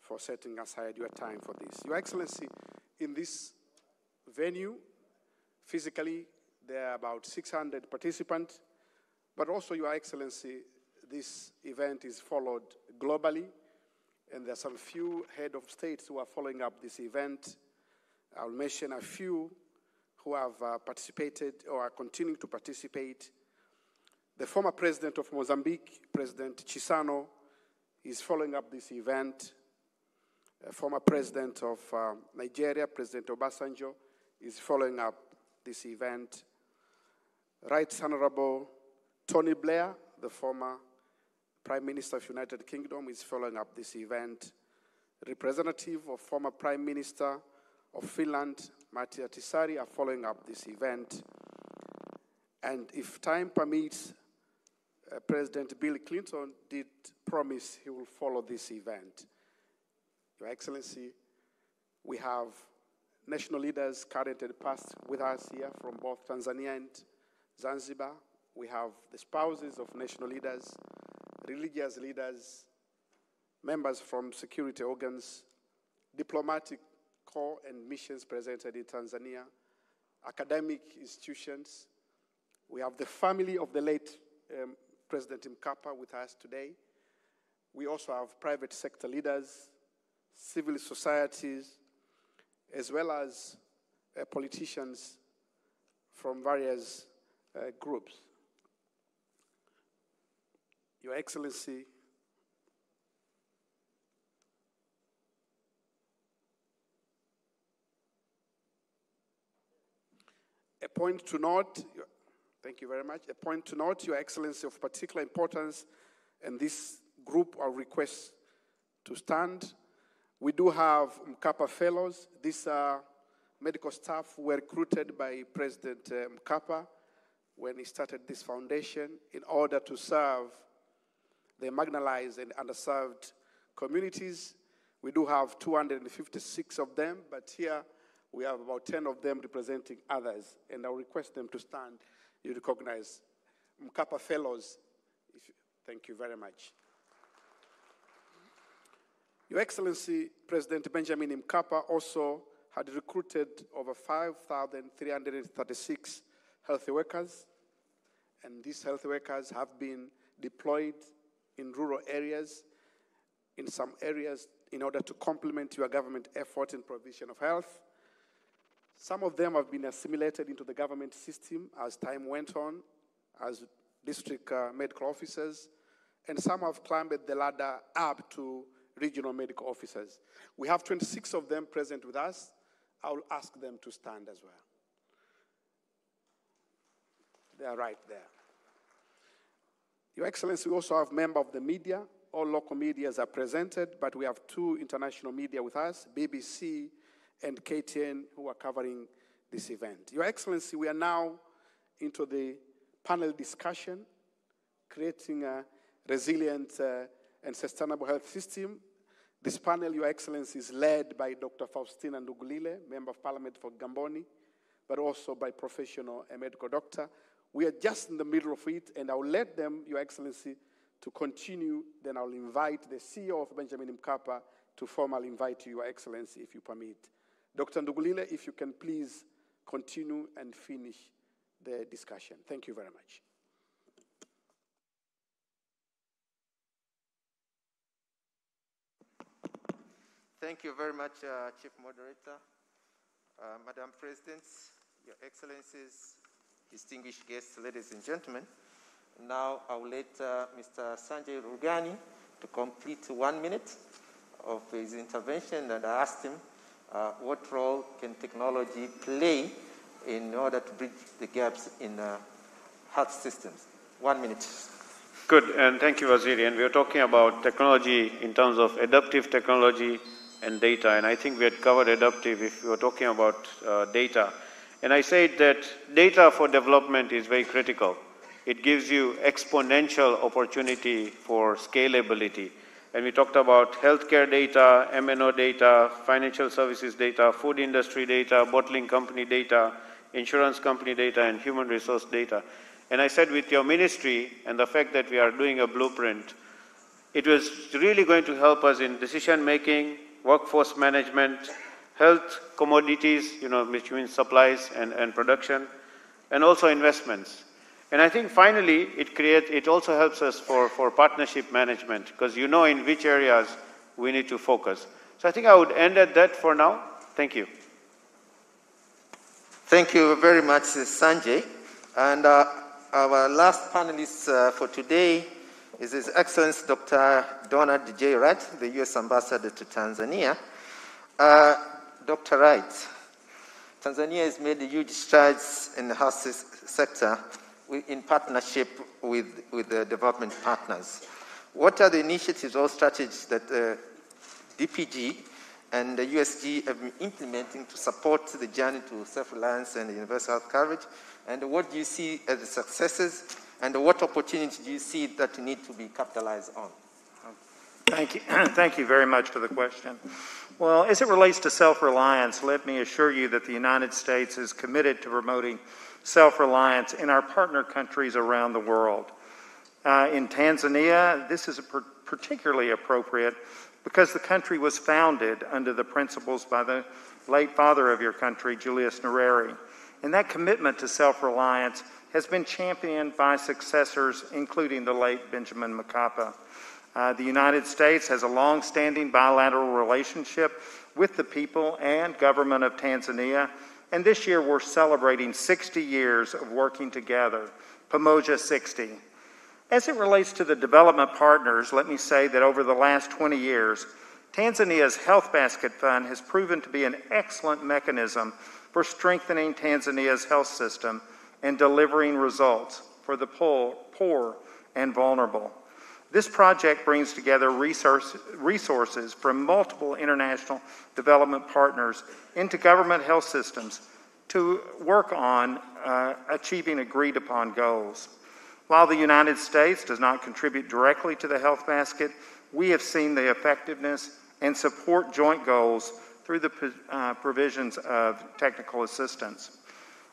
for setting aside your time for this. Your Excellency, in this venue, physically, there are about 600 participants, but also, Your Excellency, this event is followed globally, and there are some few head of states who are following up this event. I'll mention a few who have participated or are continuing to participate. The former president of Mozambique, President Chissano, is following up this event. Former president of Nigeria, President Obasanjo, is following up this event. Right Honorable Tony Blair, the former Prime Minister of United Kingdom, is following up this event. Representative of former Prime Minister of Finland, Matti Ahtisaari, are following up this event. And if time permits, President Bill Clinton did promise he will follow this event. Your Excellency, we have national leaders, current and past, with us here from both Tanzania and Zanzibar. We have the spouses of national leaders, religious leaders, members from security organs, diplomatic corps and missions presented in Tanzania, academic institutions. We have the family of the late President Mkapa with us today. We also have private sector leaders, civil societies, as well as politicians from various groups. Your Excellency, a point to note, thank you very much. A point to note, Your Excellency, of particular importance, and this group are requests to stand. We do have Mkapa Fellows. These are medical staff who were recruited by President Mkapa when he started this foundation in order to serve the marginalized and underserved communities. We do have 256 of them, but here we have about 10 of them representing others, and I'll request them to stand. You recognize Mkapa Fellows. Thank you very much. Your Excellency, President Benjamin Mkapa also had recruited over 5,336 health workers, and these health workers have been deployed in rural areas, in some areas, in order to complement your government effort in provision of health. Some of them have been assimilated into the government system as time went on, as district medical officers, and some have climbed the ladder up to regional medical officers. We have 26 of them present with us. I will ask them to stand as well. They are right there. Your Excellency, we also have members of the media. All local medias are presented, but we have 2 international media with us, BBC and KTN, who are covering this event. Your Excellency, we are now into the panel discussion, creating a resilient and sustainable health system. This panel, Your Excellency, is led by Dr. Faustina Ndugulile, Member of Parliament for Gamboni, but also by professional and medical doctor. We are just in the middle of it, and I'll let them, Your Excellency, to continue. Then I'll invite the CEO of Benjamin Mkapa to formally invite you, Your Excellency, if you permit. Dr. Ndugulile, if you can please continue and finish the discussion. Thank you very much. Thank you very much, Chief Moderator. Madam President, Your Excellencies, distinguished guests, ladies and gentlemen. Now I will let Mr. Sanjay Rugani to complete 1 minute of his intervention, and I asked him what role can technology play in order to bridge the gaps in health systems. 1 minute. Good, and thank you, Waziri. And we are talking about technology in terms of adaptive technology and data. And I think we had covered adaptive if we were talking about data. And I said that data for development is very critical. It gives you exponential opportunity for scalability. And we talked about healthcare data, MNO data, financial services data, food industry data, bottling company data, insurance company data, and human resource data. And I said with your ministry and the fact that we are doing a blueprint, it was really going to help us in decision making, workforce management, health commodities, which means supplies and production, and also investments. And I think finally it also helps us for partnership management, because you know in which areas we need to focus. So I think I would end at that for now. Thank you. Thank you very much, Sanjay. And our last panelist for today is His Excellency Dr. Donald J. Wright, the U.S. Ambassador to Tanzania. Dr. Wright, Tanzania has made huge strides in the health sector in partnership with the development partners. What are the initiatives or strategies that DPG and the USG have been implementing to support the journey to self-reliance and universal health coverage? And what do you see as the successes? And what opportunities do you see that need to be capitalized on? Thank you. Thank you very much for the question. Well, as it relates to self-reliance, let me assure you that the United States is committed to promoting self-reliance in our partner countries around the world. In Tanzania, this is particularly appropriate because the country was founded under the principles by the late father of your country, Julius Nyerere. And that commitment to self-reliance has been championed by successors, including the late Benjamin Mkapa. The United States has a long-standing bilateral relationship with the people and government of Tanzania, and this year we're celebrating 60 years of working together, Pamoja 60. As it relates to the development partners, let me say that over the last 20 years, Tanzania's Health Basket Fund has proven to be an excellent mechanism for strengthening Tanzania's health system and delivering results for the poor and vulnerable. This project brings together resources from multiple international development partners into government health systems to work on achieving agreed upon goals. While the United States does not contribute directly to the health basket, we have seen the effectiveness and support joint goals through the provisions of technical assistance.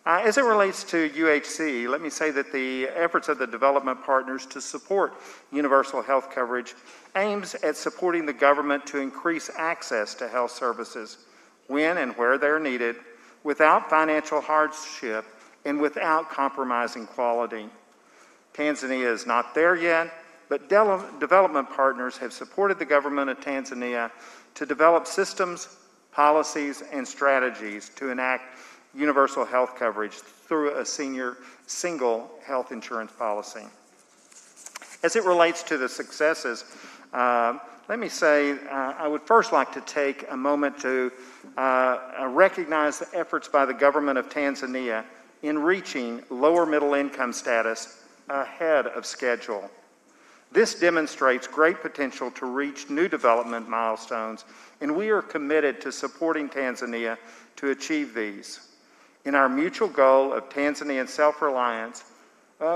As it relates to UHC, let me say that the efforts of the development partners to support universal health coverage aims at supporting the government to increase access to health services when and where they're needed, without financial hardship and without compromising quality. Tanzania is not there yet, but development partners have supported the government of Tanzania to develop systems, policies, and strategies to enact universal health coverage through a single health insurance policy. As it relates to the successes, let me say I would first like to take a moment to recognize the efforts by the government of Tanzania in reaching lower middle income status ahead of schedule. This demonstrates great potential to reach new development milestones, and we are committed to supporting Tanzania to achieve these. In our mutual goal of Tanzanian self-reliance,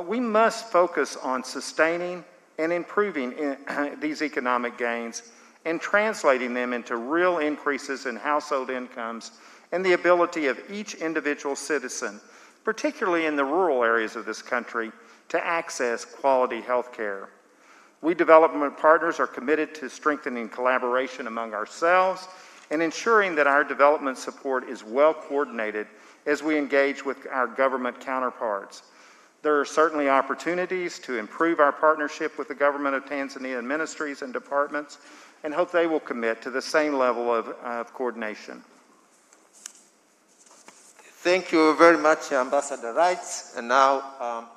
we must focus on sustaining and improving these economic gains and translating them into real increases in household incomes and the ability of each individual citizen, particularly in the rural areas of this country, to access quality health care. We development partners are committed to strengthening collaboration among ourselves and ensuring that our development support is well coordinated as we engage with our government counterparts. There are certainly opportunities to improve our partnership with the government of Tanzania and ministries and departments, and hope they will commit to the same level of coordination. Thank you very much, Ambassador Wright. And now,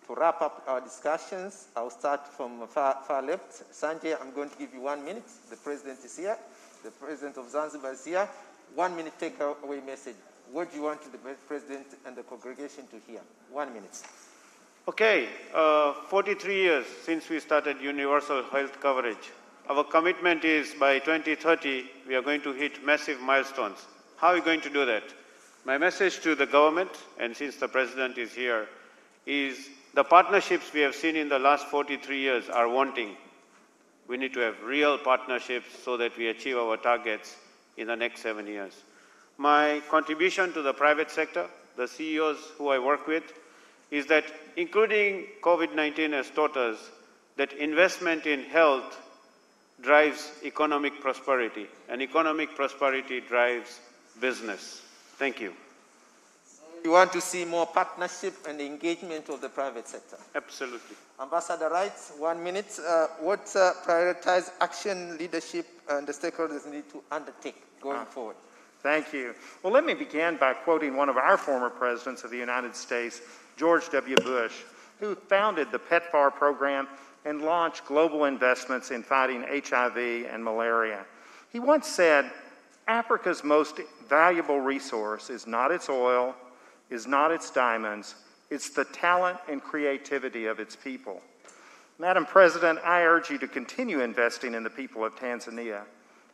to wrap up our discussions, I'll start from far left. Sanjay, I'm going to give you 1 minute. The President is here. The President of Zanzibar is here. 1 minute takeaway message. What do you want the President and the congregation to hear? 1 minute. Okay, 43 years since we started universal health coverage. Our commitment is by 2030, we are going to hit massive milestones. How are we going to do that? My message to the government, and since the President is here, is the partnerships we have seen in the last 43 years are wanting. We need to have real partnerships so that we achieve our targets in the next 7 years. My contribution to the private sector, the CEOs who I work with, is that including COVID-19 has taught us that investment in health drives economic prosperity, and economic prosperity drives business. Thank you. You want to see more partnership and engagement of the private sector? Absolutely. Ambassador Wright, 1 minute. What prioritized action leadership and the stakeholders need to undertake going forward? Thank you. Well, let me begin by quoting one of our former presidents of the United States, George W. Bush, who founded the PEPFAR program and launched global investments in fighting HIV and malaria. He once said, Africa's most valuable resource is not its oil, is not its diamonds, it's the talent and creativity of its people. Madam President, I urge you to continue investing in the people of Tanzania,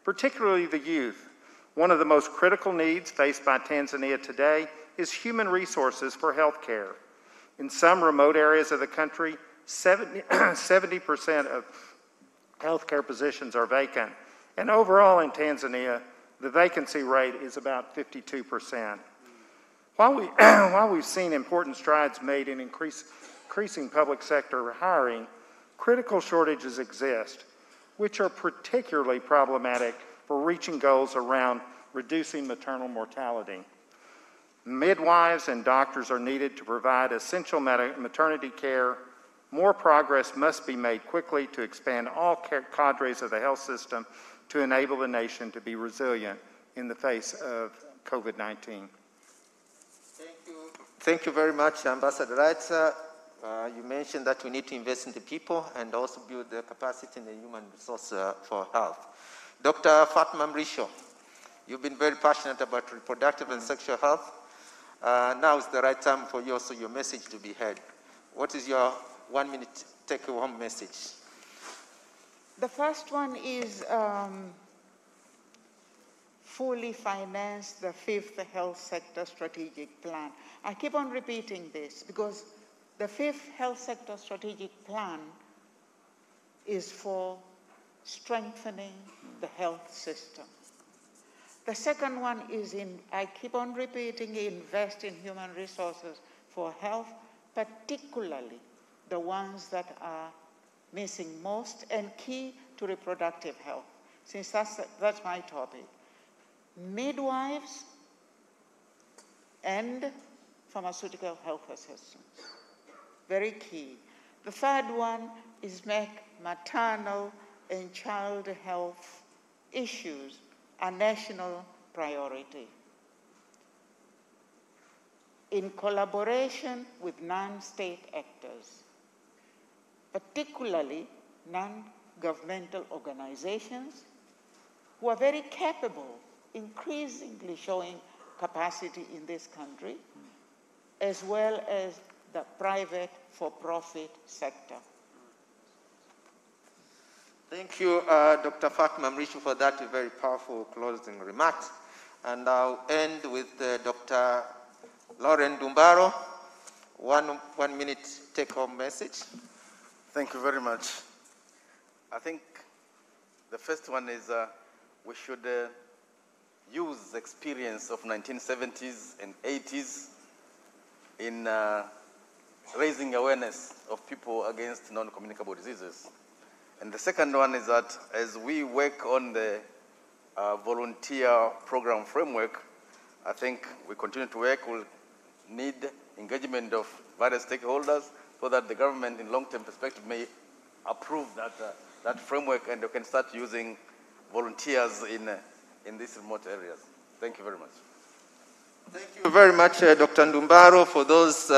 particularly the youth. One of the most critical needs faced by Tanzania today is human resources for health care. In some remote areas of the country, 70% of healthcare positions are vacant. And overall in Tanzania, the vacancy rate is about 52%. While we've seen important strides made in increasing public sector hiring, critical shortages exist, which are particularly problematic for reaching goals around reducing maternal mortality. Midwives and doctors are needed to provide essential maternity care. More progress must be made quickly to expand all cadres of the health system to enable the nation to be resilient in the face of COVID-19. Thank you very much, Ambassador Wright. You mentioned that we need to invest in the people and also build the capacity in the human resource for health. Dr. Fatma Mrisho, you've been very passionate about reproductive and sexual health. Now is the right time for you also your message to be heard. What is your 1 minute take-home message? The first one is fully finance the 5th Health Sector Strategic Plan. I keep on repeating this because the 5th Health Sector Strategic Plan is for strengthening the health system. The second one is I keep on repeating, invest in human resources for health, particularly the ones that are missing most and key to reproductive health, since that's my topic. Midwives and pharmaceutical health assistants, very key. The third one is make maternal and child health issues a national priority in collaboration with non-state actors, particularly non-governmental organizations who are very capable, increasingly showing capacity in this country, as well as the private for-profit sector. Thank you, Dr. Fatma Mrisho, for that very powerful closing remarks. And I'll end with Dr. Lauren Dumbaro. One minute take-home message. Thank you very much. I think the first one is we should use the experience of 1970s and 80s in raising awareness of people against non-communicable diseases. And the second one is that as we work on the volunteer program framework, I think we continue to work, we'll need engagement of various stakeholders so that the government in long-term perspective may approve that framework and we can start using volunteers in these remote areas. Thank you very much. Thank you very much, Dr. Ndumbaro, for those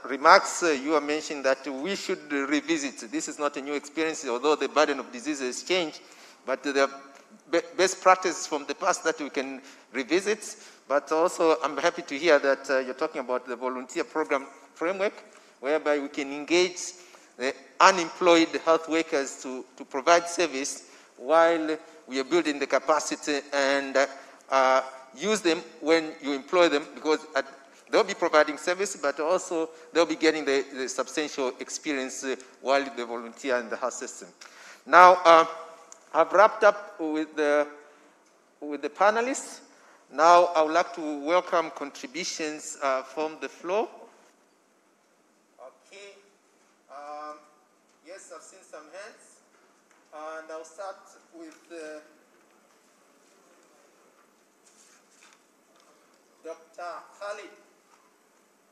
remarks. You are mentioning that we should revisit. This is not a new experience, although the burden of disease has changed, but there are best practices from the past that we can revisit. But also, I'm happy to hear that you're talking about the volunteer program framework. whereby we can engage the unemployed health workers to provide service while we are building the capacity and use them when you employ them, because they'll be providing service, but also they'll be getting the substantial experience while they volunteer in the health system. Now, I've wrapped up with the panelists. Now, I would like to welcome contributions from the floor. Okay. Yes, I've seen some hands. And I'll start with Dr. Khalid,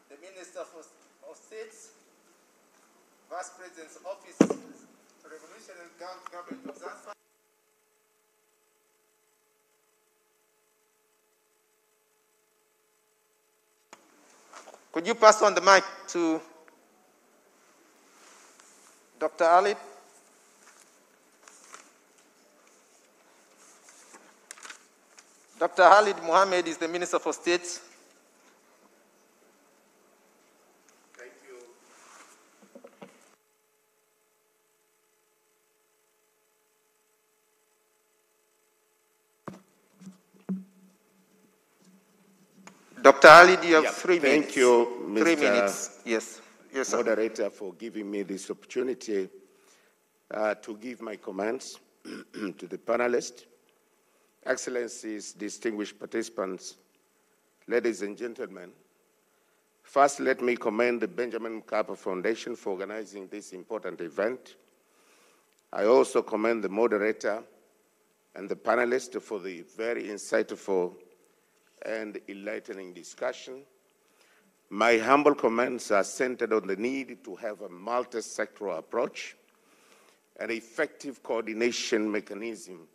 the Minister of State, Vice President's Office, Revolutionary Government of Zanzibar. Could you pass on the mic to Dr. Khalid? Dr. Khalid Mohammed is the Minister for State. Thank you. Dr. Khalid, you have 3 minutes. Thank you, Mr. 3 minutes. Yes. Yes, sir. Moderator, for giving me this opportunity to give my comments to the panelists. Excellencies, distinguished participants, ladies and gentlemen, first let me commend the Benjamin Mkapa Foundation for organizing this important event. I also commend the moderator and the panelists for the very insightful and enlightening discussion. My humble comments are centered on the need to have a multi-sectoral approach, an effective coordination mechanism